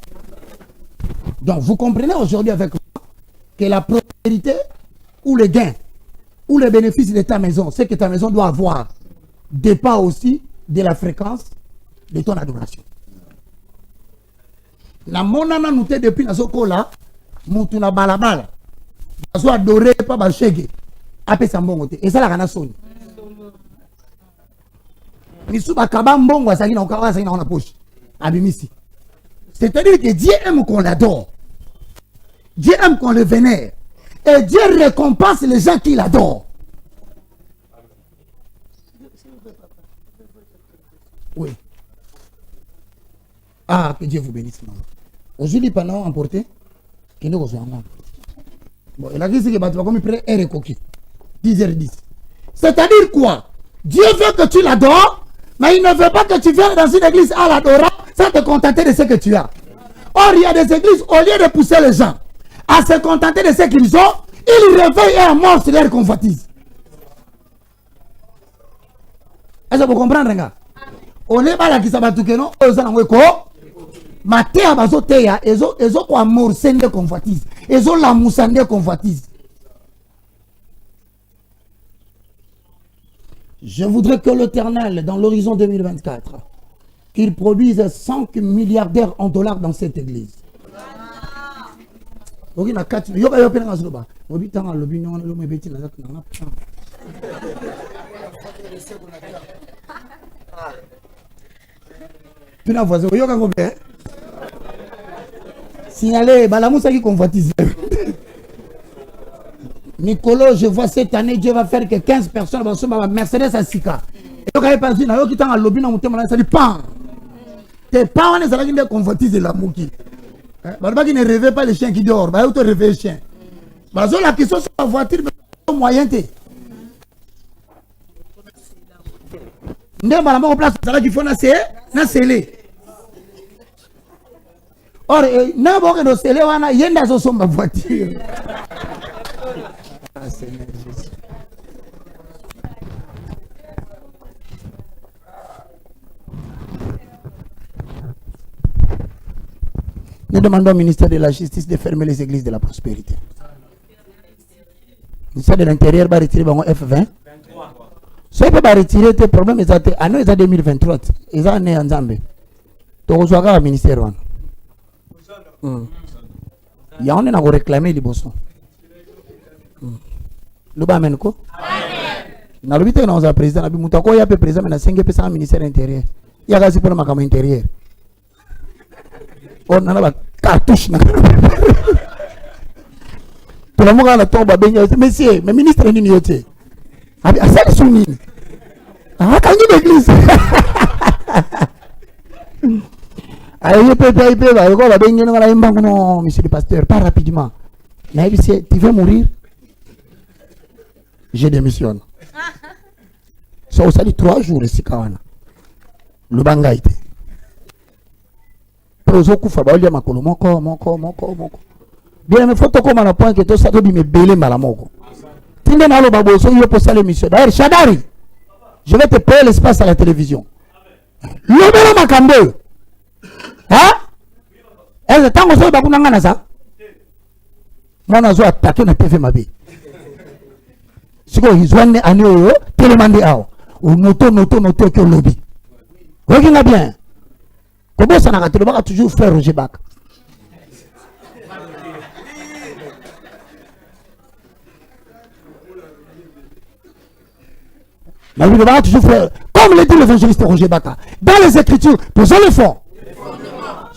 Donc vous comprenez aujourd'hui avec moi que la prospérité ou le gain ou les bénéfices de ta maison, ce que ta maison doit avoir, dépend aussi de la fréquence de ton adoration. La monana nous t'est depuis la sokola, moutuna balabala, soit adoré pas bachege, après ça bon et ça la rana soni. Misuba kabambongo ça qui n'a aucun ça qui n'a en poche, abimisi. C'est-à-dire que Dieu aime qu'on l'adore. Dieu aime qu'on le vénère. Et Dieu récompense les gens qui l'adorent. Oui. Ah, que Dieu vous bénisse. Aujourd'hui, pendant emporté, qu'il nous reçoit. Bon, il a dit que tu vas comme près et recoquille. 10h10. C'est-à-dire quoi? Dieu veut que tu l'adores, mais il ne veut pas que tu viennes dans une église à l'adorer sans te contenter de ce que tu as. Or, il y a des églises, au lieu de pousser les gens à se contenter de ce qu'ils ont, ils réveillent et amorcent leur convoitise. Est-ce que vous comprenez, gars? On est pas là qui s'abat tout que non, on s'en va maté à bazoteya, ezo ko amorcer de convoitise, ezo la moussande convoitise. Je voudrais que l'Éternel, dans l'horizon 2024, qu'il produise 5 milliardaires en dollars dans cette église. Signalez, la moussa qui convoitise. Nicolas, je vois cette année, Dieu va faire que 15 personnes vont se mettre Mercedes à Sika. Et donc, il y a pas qui est en lobby, ça dit pas. Tes parents ne savent pas convoitise la mouki. Qui ne réveille pas les chiens qui dort, il te réveille les chiens. La question sur la voiture, mais moyen. Ndé malama place ça qu'il faut na scellé. Or na bo que no scellé wana yenda zo somba voiture. Ah Seigneur Jésus. Nous demandons au ministère de la Justice de fermer les églises de la prospérité. Le ministère de l'Intérieur va retirer F20. Si on peut retirer tes problèmes, ils ont 2023. Ils ont né en Zambie. Tu reçois le ministère. Il y a un réclamé les bossons. Le Bamen ko? Na l'habité dans un président, na bimutako ya pe président mais na 5% ministère intérieur. Il y a quasi pour le makama intérieur. On a cartouche. Tout le monde a la tombe à baigner. Monsieur, mais ministre est une yoté. Ah, ça, c'est une. Ah, quand il l'église. Alors, non, monsieur le pasteur, pas rapidement. Mais tu veux mourir? Je démissionne. Ça a dit 3 jours ici, Kawana. Le banga était. Prozo kufa ba olia makolo moko. Bien mais faut comme on point que tout ça doit me belé malamoko. Tinde na lo babo so yo pour ça l'émission. D'ailleurs Shadari, je vais te payer l'espace à la télévision. Le belo makambe. Hein? Est-ce tango so ba kunanga na ça? Mona zo attaquer na TV mabe. Siko izwane anyo telemande ao. Ou noto que lobby. Regardez bien. Comment ça n'a pas toujours faire Roger Bach? Mais oui, va toujours faire, comme le dit l'évangéliste Roger Bach, dans les Écritures, posez le fond.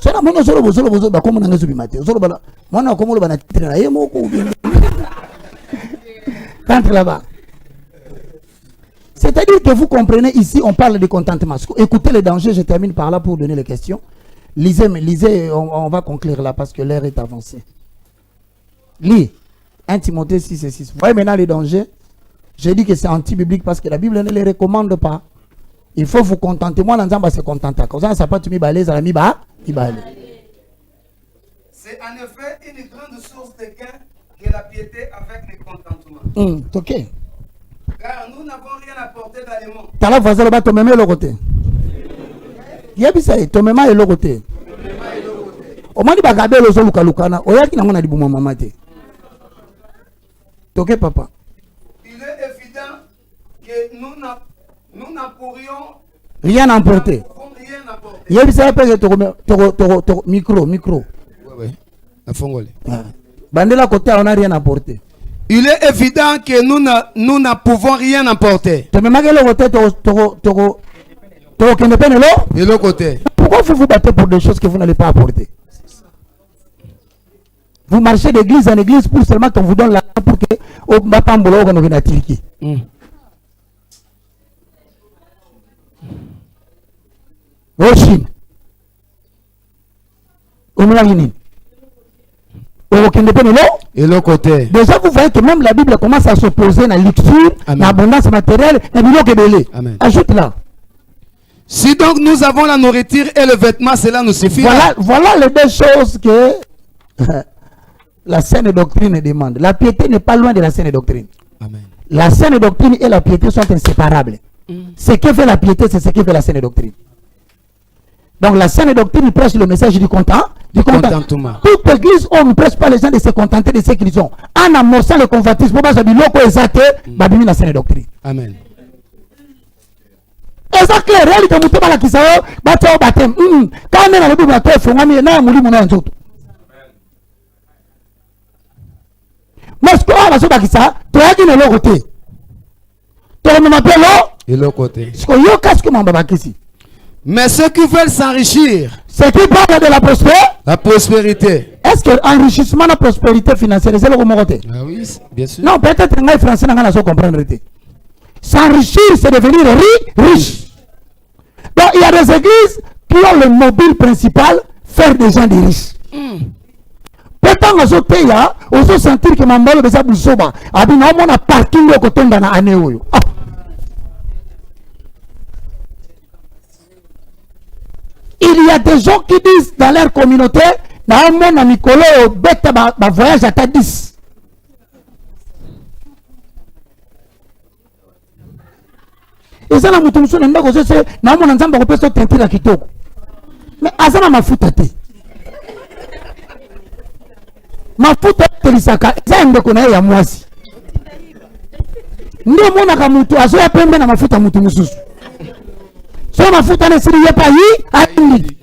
C'est là, mon solo, comme on a vu matin. Mon comme on a traîné, rentre là-bas. C'est-à-dire que vous comprenez, ici, on parle de contentement. Écoutez les dangers, je termine par là pour donner les questions. Lisez, on va conclure là parce que l'heure est avancée. Lis 1 Timothée 6 et 6. Vous voyez maintenant les dangers? J'ai dit que c'est anti-biblique parce que la Bible ne les recommande pas. Il faut vous contenter. Moi, l'ensemble se contenter. Comme ça, ça peut être balèze à la mi-ba. C'est en effet une grande source de gain que la piété avec le contentement. Ok. Car nous n'avons rien apporté dans le monde. T'as la voisin là-bas, ton mémé est le côté. Yabisa, ton mémé est le côté. Au moins, il va garder le sol Lukana. Oya qui n'a pas dit bon maman. Ok, papa. Il est évident que nous n'en pourrions rien emporter. Yabisa, ton micro. Oui. La fongole. Bandela côté, on n'a rien apporté. Il est évident que nous ne pouvons rien emporter. Pourquoi vous vous battez pour des choses que vous n'allez pas apporter? Vous marchez d'église en église pour seulement qu'on vous donne l'argent pour que au Mapambolo on vienne à Turquie. Au Chine. Au Mélanie. Et l'autre côté. Déjà, vous voyez que même la Bible commence à s'opposer à la luxure, à l'abondance matérielle, à l'abondance. Ajoute là. Si donc nous avons la nourriture et le vêtement, cela nous suffit. Voilà les deux choses que la saine doctrine demande. La piété n'est pas loin de la saine doctrine. Amen. La saine doctrine et la piété sont inséparables. Ce que fait la piété, c'est ce que fait la saine doctrine. Donc la saine doctrine prêche le message du contentement. Toute église, on ne prêche pas les gens de se contenter de ce qu'ils ont. En amorçant le convoitisme, pour ça, du loco exact, babimi la saine doctrine. Amen. Et ça clair, réalité, vous avez qui ça, bâtiment, baptême. Quand on est dans le Bible, il faut que on a mouli mon autre. Mais ce qu'on a dans qui ça, tu as dit de l'autre côté. Tu as dit de l'autre côté. Ce qu'on y a, qu'est-ce que mon baba ici? Mais ceux qui veulent s'enrichir, ceux qui parlent de la prospérité. Est-ce que l'enrichissement de la prospérité financière, c'est le mot côté? Ah oui, bien sûr. Non, peut-être que les Français n'ont pas comprendre. S'enrichir, c'est devenir riche. Donc, il y a des églises qui ont le mobile principal, faire des gens des riches. Peut-être que vous là, vous sentir que mon bol de ça, vous avez un parking de côté dans l'année. Il y a des gens qui disent dans leur communauté, dans un monde à Nicolas, bête ma voyage à 10. Et ça, la mouton, c'est un peu comme ça, dans mon ensemble, on peut se tenter la kitoko. Mais à ça, ma fout à thé. Ma fout à thé, ça, c'est un peu qu'on a eu à moi aussi. Nous, mon akamutu, à ce point, ma fout à mouton. So mafuta na siri yepa yi aindi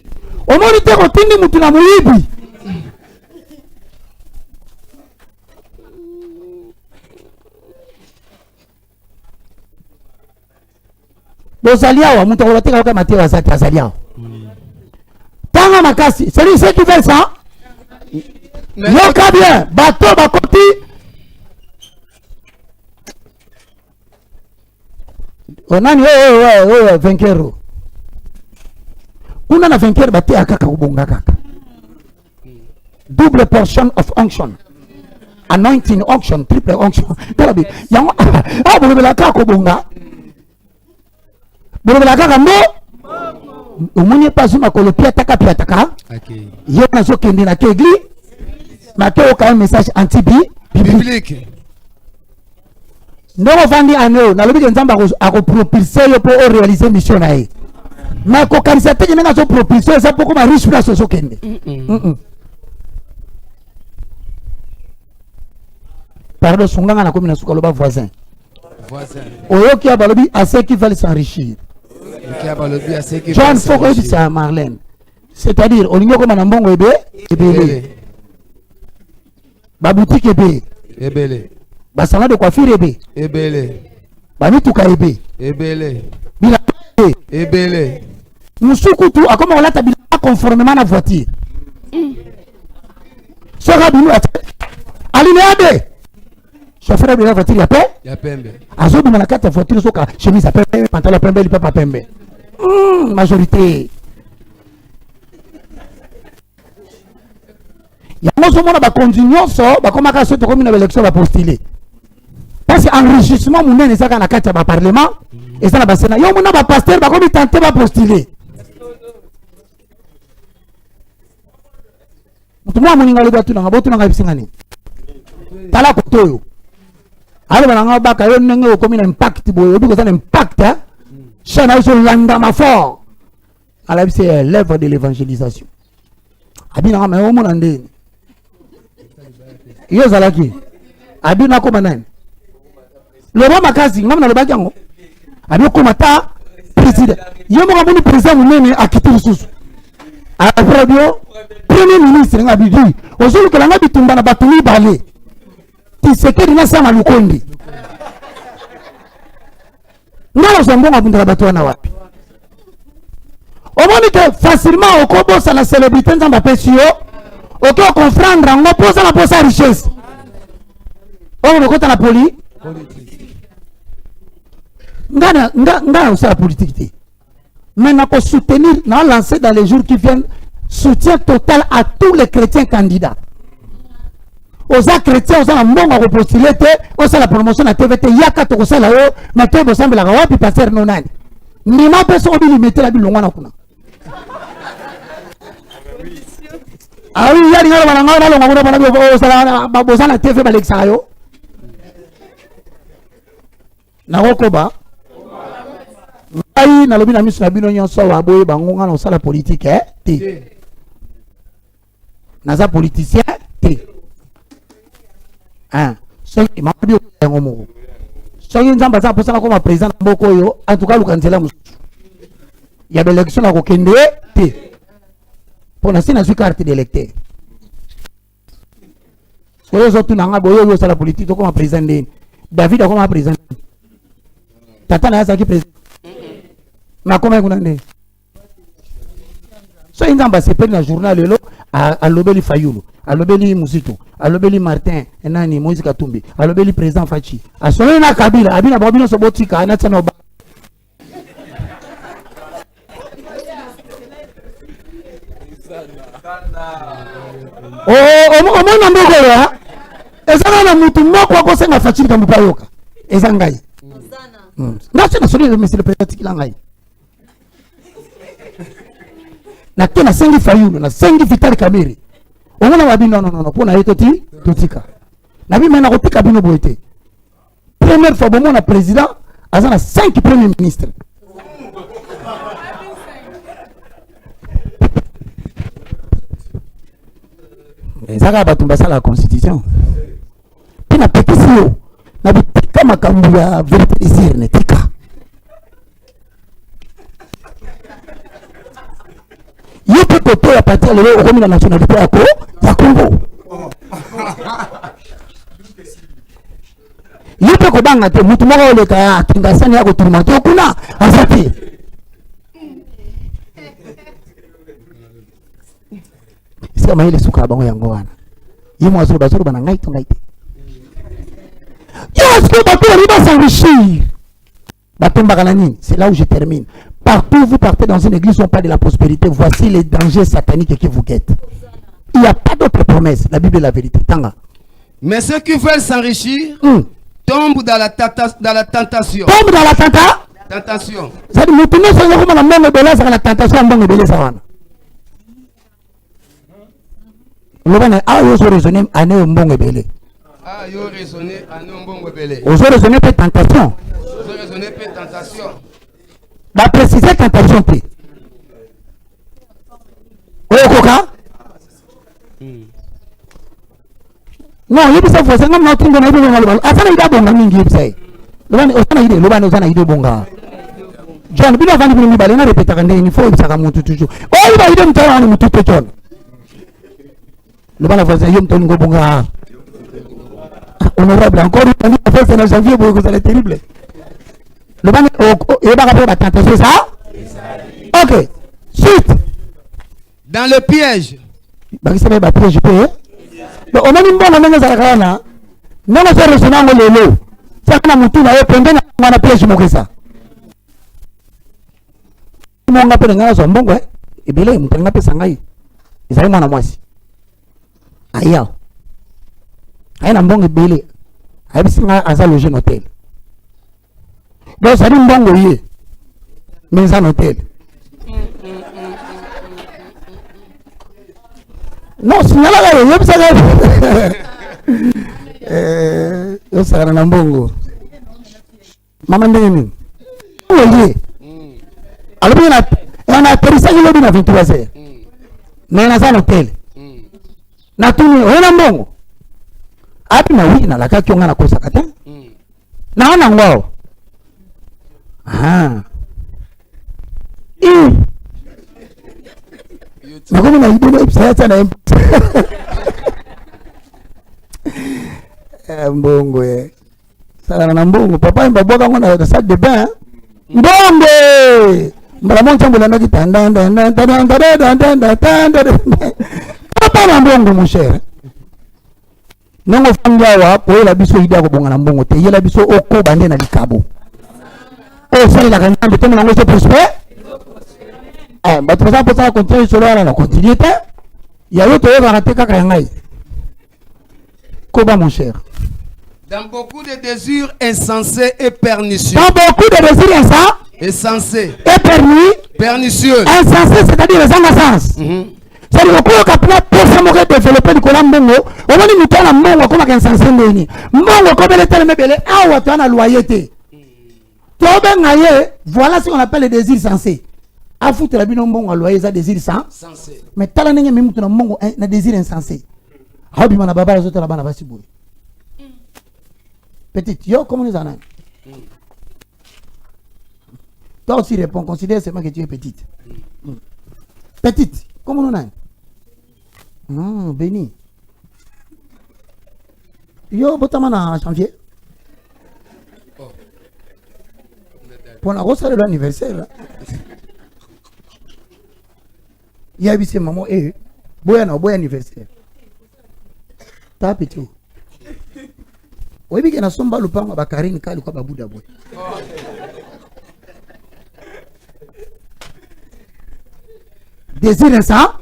omoni te kotindi mutu na muibi bozaliawa mutu akolateka kama te wasati azaliawa tanga makasi c'est ceux qui veulent ça yoka bien bato bakoti onani vainqueur kuna na vainqueur batea kaka kubonga kaka double portion of unction anointing unction triple unction tarabi yango bolobela kaka kubonga bolobela kaka mbo omoni pasu makolo piataka ye nazokende na kegli make oka un message anti-biblique ndoko vandi aneo nalobi ke nzambe akopropulse yo mpo orealize mission na ye mais kokanisa teke ndenge azopropulse eza mpo koma riche place ozokende pardon sunganga nakomi na suka loba voisin oyoki abalobi à ceux qui veulent s'enrichir John faut que ça Marlène c'est-à-dire olingi okoma na mbongo ebele baboutique ebele basanga de coiffure ebele bamituka ebele bila ebele musuku tu akoma kolata bilamba conformément na voiture soka binu alineabe chauffeur de la voiture ya pembe azobima na kati ya voiture soka chemise ya pembe pantalon ya pembe lipepa pembe majorité yango ozomona bakonzi nyonso bakomaka so tokomi na baélection bapostule parce que enrichissement monene ezaka na kati ya baparlement eza na basena yo mona bapaster bakomi tante bapostule motu mwa moninga lobi atunanga botunanga bisinga nini tala koto oyo aloba nanga baka yo ndenge okomi na impact boye obi koza na impact chaîne azolandama fort alabi c'est l'œuvre de l'évangélisation abinanga mais omona ndeni yo ozalaki abi nakoma nani loba makasi ngam nalobaki yango abi okoma ta président yo moko amoni président monene akiti lisusu aprobio premier ministre nga bidi ozolukela nga bitumba na bato mibale tisekedi na sama lukondi ngalo zombonga abundela bato wana wapi omoni ke facilement okobosa na célébrité nzambe apesi yo oke oconfrendre yango mpoza na posa richesse oyo nakota na nga osala politique te mais nako soutenir na lancer dans les jours qui viennent soutien total à tous les chrétiens candidats oza chrétien oza na mbongo akopostule te osala promotion na tv te yaka tokosala yo na te bosambelaka wapi paster no nani ndima mpe soko bilimetela bilongwa na kuna awi yali ngalo bananga nalonga kuna bana osala boza na tv balekisaka yo nakokoba ngai nalobi na miso na bino nyonso waboye bangonga na osala politique te naza politicien te soki mabi yango moko soki nzambe aza posana koma président na mboka oyo en tout cas luka nzela mosusu ya baélection na kokende te mpona si nazwi carte d'électeur oyo ozotunanga boye oyo osala politique tokoma président ndeni David akoma président tata na ye azalaki président nakoma ye kuna ndeni soki nzambe asepeli na journal lelo alobeli Fayulu alobeli Muzitu alobeli Martin nani Moïse Katumbi alobeli président Fachi asomeli na Kabila abina babino so botika na tsana ba omona mbokolo ya ezanga na mutu moko akosenga Fachi kambu payoka ezangai nasi na soli monsieur le président tikila ngai na te na sengi Fayulu na sengi Vital Kamerhe omona wabi non pona ye totika na bi mena kotika bino boye te première fois bomona président aza na 5 premiers ministres ezaka bato basala la constitution mpe na pekisi yo na bitika makambo ya vérité désir ne tika yo mpe koto ya parti lelo okomi na nationalité yako ya Congo yo mpe kobanga te mutu moko oleka ya kingasani ya koturuma te kuna aza te sika maile suka bango yango wana. Yimo asuru basuru bana ngai to ngai te. Est-ce que bateau va s'enrichir? C'est là où je termine. Partout où vous partez dans une église où on parle de la prospérité, voici les dangers sataniques qui vous guettent. Il n'y a pas d'autre promesse. La Bible est la vérité. Tanga. Mais ceux qui veulent s'enrichir tombent dans la tentation. Tombent dans la tentation. C'est-à-dire que nous sommes dans la tentation. Vous raisonner peut tentation. Va préciser tentation. Non, il faut savoir que nous avons bonga. John, il faut toujours. Oh, il va John. Le bana voisin yom ton bonga. Honorable encore une fois c'est janvier vous allez terrible. Le bana il va rappeler la tentation ça? OK. Suite. Dans le piège. Ba ki sebe ba piège pe. Donc on a une bonne nanga za kana. Nanga so resona ngo lelo. Ça kana mutu na yo pende na piège mo kesa. Mo nga pe nga so mbongo ebele mutanga pesa ngai. Izali mwana mwasi. Aya. Aya na mbongo ebele. Aya bisinga aza loger hôtel. Donc ça dit mbongo yé. Mais un hôtel. Non, signala là, yé bisinga. Yo sara na mbongo. Mama ndeni. Oyé. Alors bien on a atterrissage le na 23h. Mais na un hôtel. Na tuni ona mbongo api na wiki na laka kyonga na kosa kata na ana ngwao na komi na idolo ipsa na mbongo sala na mbongo papa mbaboka ngona na salle de bain mbongo mbala moncha mbula na kitanda papa na mbongo mon cher nango fangawa po la biso ida ko bonga na mbongo te yela biso oko bande na likabo o sala la kanambe te nango se prosper bato ça pour ça continuer sur la continuité ya yo to va rater kaka ngai ko ba mon cher. Dans beaucoup de désirs insensés et pernicieux. Dans beaucoup de désirs insensés et pernicieux. Insensés, c'est-à-dire les sens. C'est-à-dire que quand on peut développer du collant mbongo, on va nous mettre la mbongo comme un sensé ndeni. Mbongo comme elle est tellement belle, ah ouais, tu as la loyauté. Tu as bien gagné. Voilà ce qu'on appelle les désirs sensés. À foutre la bino mbongo à loyer ça désir sensé. Mais tala nenye même tu na mbongo na désir insensé. Ah bi mana baba zoto la bana basi boy. Petite, yo comment nous en a? Toi aussi réponds, considère seulement que tu es petite. Petite, comment nous en a? Béni. Yo, botamana en janvier. Pour la grosse de l'anniversaire. Il y a eu ces mamans, boy anniversaire. T'as petit. Oui, mais il y a somba le pain à Bakarine Kali kwa Babouda boy. Désir ça?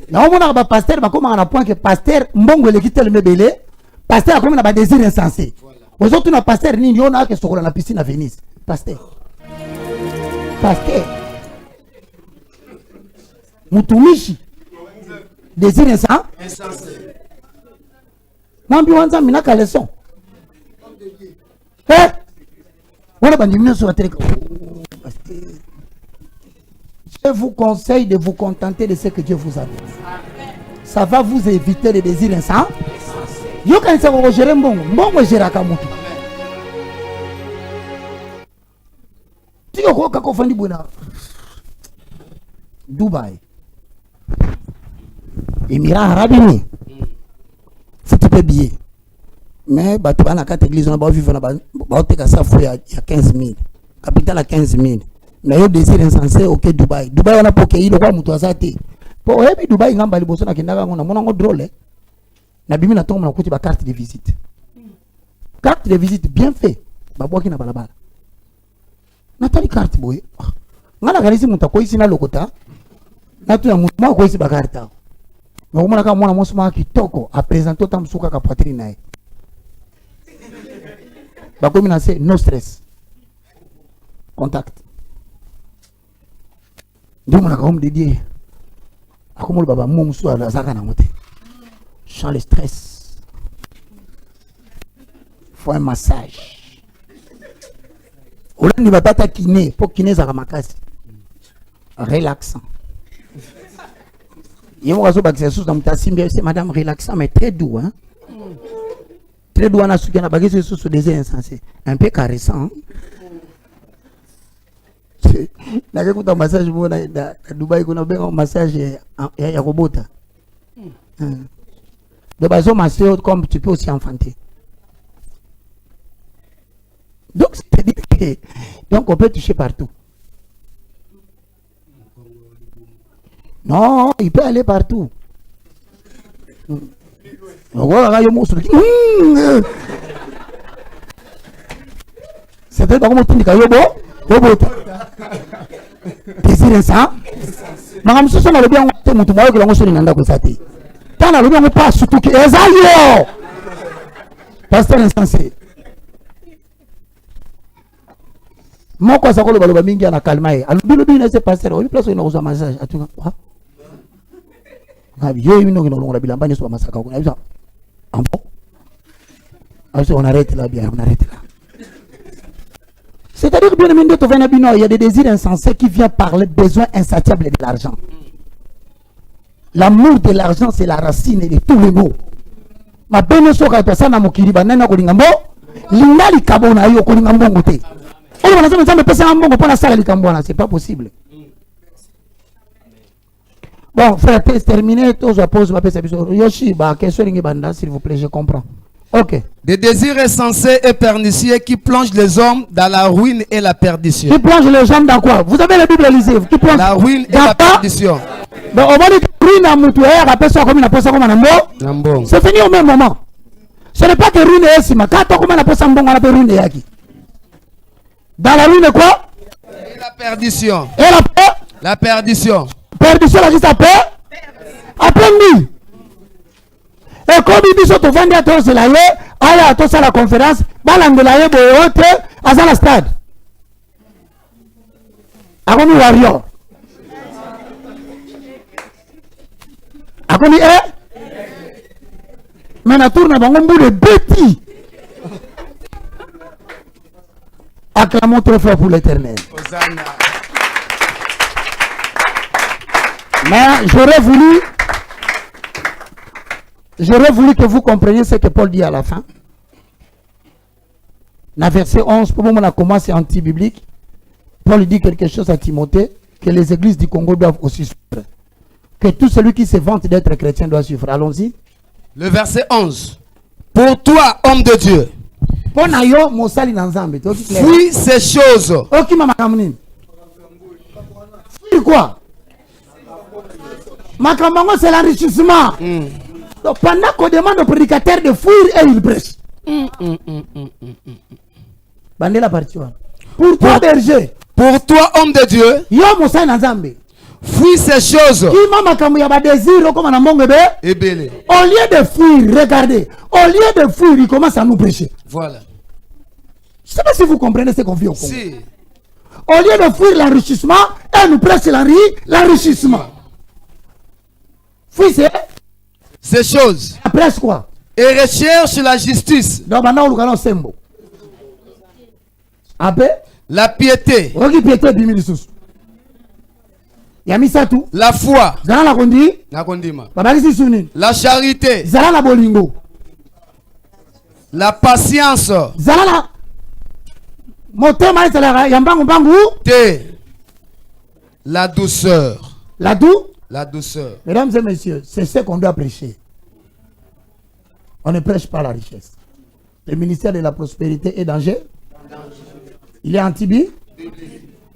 Là, on a un pasteur, comme on a un point que pasteur, mbongo le quitte le mebele, pasteur a comme un désir insensé. Aujourd'hui, on a pasteur, ni on a que sur la piscine à Venise. Pasteur. Pasteur. Mutumishi. Désir insensé. Mambi wanza minaka leçon. On a bandit sur la télé. Je vous conseille de vous contenter de ce que Dieu vous a donné. Ça va vous éviter les désirs insensés. Yo quand ça va gérer mbongo gérer kamutu. Tu yo ko kako fandi buna. Dubaï. Émirats arabes unis. Si tu peux billet. Mais bah tu vas dans quatre églises on va vivre là-bas. Bah tu as ça il y a 15 000. Capital à 15 000. Mais il y a des désirs insensés, ok, Dubaï. Dubaï, on a pour qu'il y ait le roi Moutouazate. Pour ebi Dubaï ngamba liboso na kindaga ngona mona ngo drôle. Na bimi na tombe na kuti ba carte de visite. Carte de visite bien fait. Ba boki na balabala. Natali carte boy. Ngala kanisi muta ko isi na lokota. Na tu ya mutu ma ko isi ba carte. Ngomona kama mwana mosuma kitoko a présenter tam suka ka poitrine nae. Ba ko mina se no stress. Contact. Ndio mwana ka homme dédié. Akomolo baba mo musu ala zaka na ngote. Sans le stress. Faut un massage. Olandi batata kiné pour kiné za makasi. Relaxant. Yemo kaso bakisa sous dans mutasimbi c'est madame relaxant mais très doux hein. Très doux na suki na bakisa sous des insensés. Un peu caressant. Na kuta massage bona na Dubai kuna benga massage ya robota. De base massage comme tu peux aussi enfanter. Donc c'est-à-dire que donc on peut toucher partout. Non, il peut aller partout. C'est pas comme tu dis yobo. Désir ça. Madame ce sont le bien on mutu mwa ko longo soni nanda ko sati. Tana le bien pas surtout que ezayo. Pasteur insensé. Moko sa ko lo baloba mingi ana kalmae. Alubi na se pasteur, o place ina uza massage atunga. Yo il no la bilamba ni so masaka ko. On arrête là bien, on arrête là. C'est-à-dire que bien il y a des désirs insensés qui viennent par les besoins insatiables de l'argent. L'amour de l'argent, c'est la racine de tous les maux. Ma belle soka pesa na mokiri banana ko lingambo, lingali kabona yo ko lingambo ngote. On va dire que pesa ngambo pour la salle likambo na, c'est pas possible. Bon, frère, c'est terminé, tous pose ma pesa biso. Yoshi ba question ngi banda s'il vous plaît, je comprends. Ok. Des désirs insensés et pernicieux qui plongent les hommes dans la ruine et la perdition. Qui plongent les hommes dans quoi? Vous avez la Bible lisée. Qui plonge la ruine et la perdition. Donc on va dire que ruine à mutuelle, après ça comme une aposa comme un amour. C'est fini au même moment. Ce n'est pas que ruine est si ma carte comme un aposa bon on appelle ruine yaki. Dans la ruine quoi? Et la perdition. Et la perdition. Perdition là juste après. Après lui. Et comme il dit, tu vas dire c'est là, à toi, la conférence, balangue boyote, à la stade. Agoni warrior. Agoni mais na tourne dans un bout de bêtis. Acclamons trop fort pour l'Éternel. Mais j'aurais voulu que vous compreniez ce que Paul dit à la fin. Dans verset 11, pour moi, on a commencé anti-biblique. Paul dit quelque chose à Timothée, que les églises du Congo doivent aussi suivre. Que tout celui qui se vante d'être chrétien doit suivre. Allons-y. Le verset 11. Pour toi, homme de Dieu, fuis ces choses. Fuis quoi? Makambango, c'est l'enrichissement. Donc pendant qu'on demande au prédicateur de fuir, et il prêche. Bandez la partie. Pour toi, berger. Pour toi, homme de Dieu, fuis ces choses. Au lieu de fuir, regardez. Au lieu de fuir, il commence à nous prêcher. Voilà. Je ne sais pas si vous comprenez ce qu'on vit au Congo. Si. Au lieu de fuir l'enrichissement, elle nous prêche l'enrichissement. Fuis ces choses. Après quoi? Et recherche la justice. La piété. La foi. La charité. La patience. La douceur. La douceur. Mesdames et messieurs, c'est ce qu'on doit prêcher. On ne prêche pas la richesse. Le ministère de la prospérité est danger. Il est anti-bi.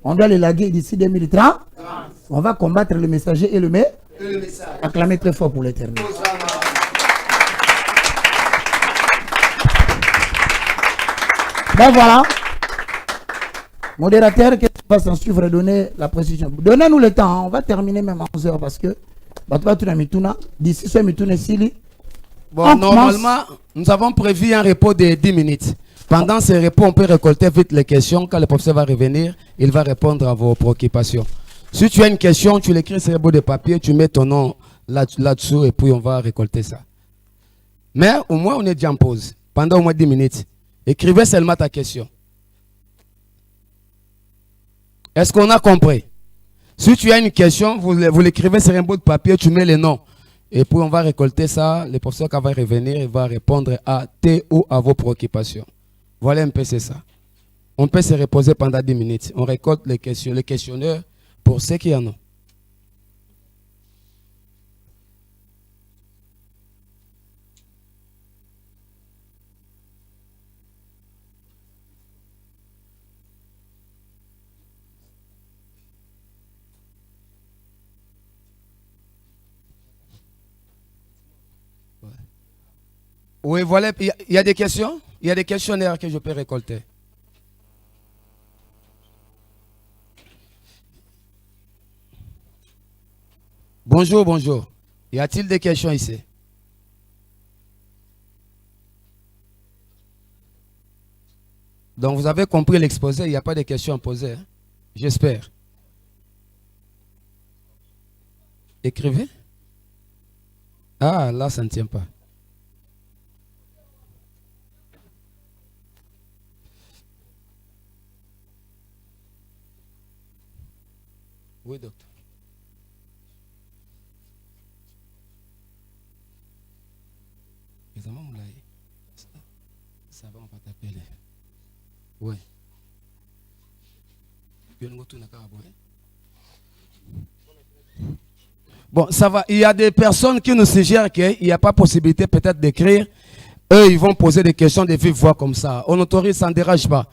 On doit le laguer d'ici 2030. On va combattre le messager et le Acclamez très fort pour l'Éternel. Ben voilà. Modérateur, qui va s'en suivre et donner la précision. Donnez-nous le temps, hein. On va terminer même à 11h parce que d'ici ce mituna ici. Bon, normalement, nous avons prévu un repos de 10 minutes. Pendant ce repos, on peut récolter vite les questions. Quand le professeur va revenir, il va répondre à vos préoccupations. Si tu as une question, tu l'écris sur un bout de papier, tu mets ton nom là-dessous et puis on va récolter ça. Mais au moins, on est déjà en pause. Pendant au moins 10 minutes. Écrivez seulement ta question. Est-ce qu'on a compris? Si tu as une question, vous l'écrivez sur un bout de papier, tu mets les noms. Et puis on va récolter ça. Le professeur qui va revenir, il va répondre à ou à vos préoccupations. Voilà un peu, c'est ça. On peut se reposer pendant 10 minutes. On récolte les questionnaires pour ceux qui en ont. Oui, voilà. Il y a des questions? Il y a des questionnaires que je peux récolter. Bonjour, bonjour. Y a-t-il des questions ici? Donc vous avez compris l'exposé, il n'y a pas de questions à poser. Hein? J'espère. Écrivez. Ah, là, ça ne tient pas. Oui, docteur. Ça va, on va t'appeler. Oui. Bon, ça va. Il y a des personnes qui nous suggèrent qu'il n'y a pas possibilité peut-être d'écrire. Eux, ils vont poser des questions de vive voix comme ça. On autorise, ça ne dérange pas.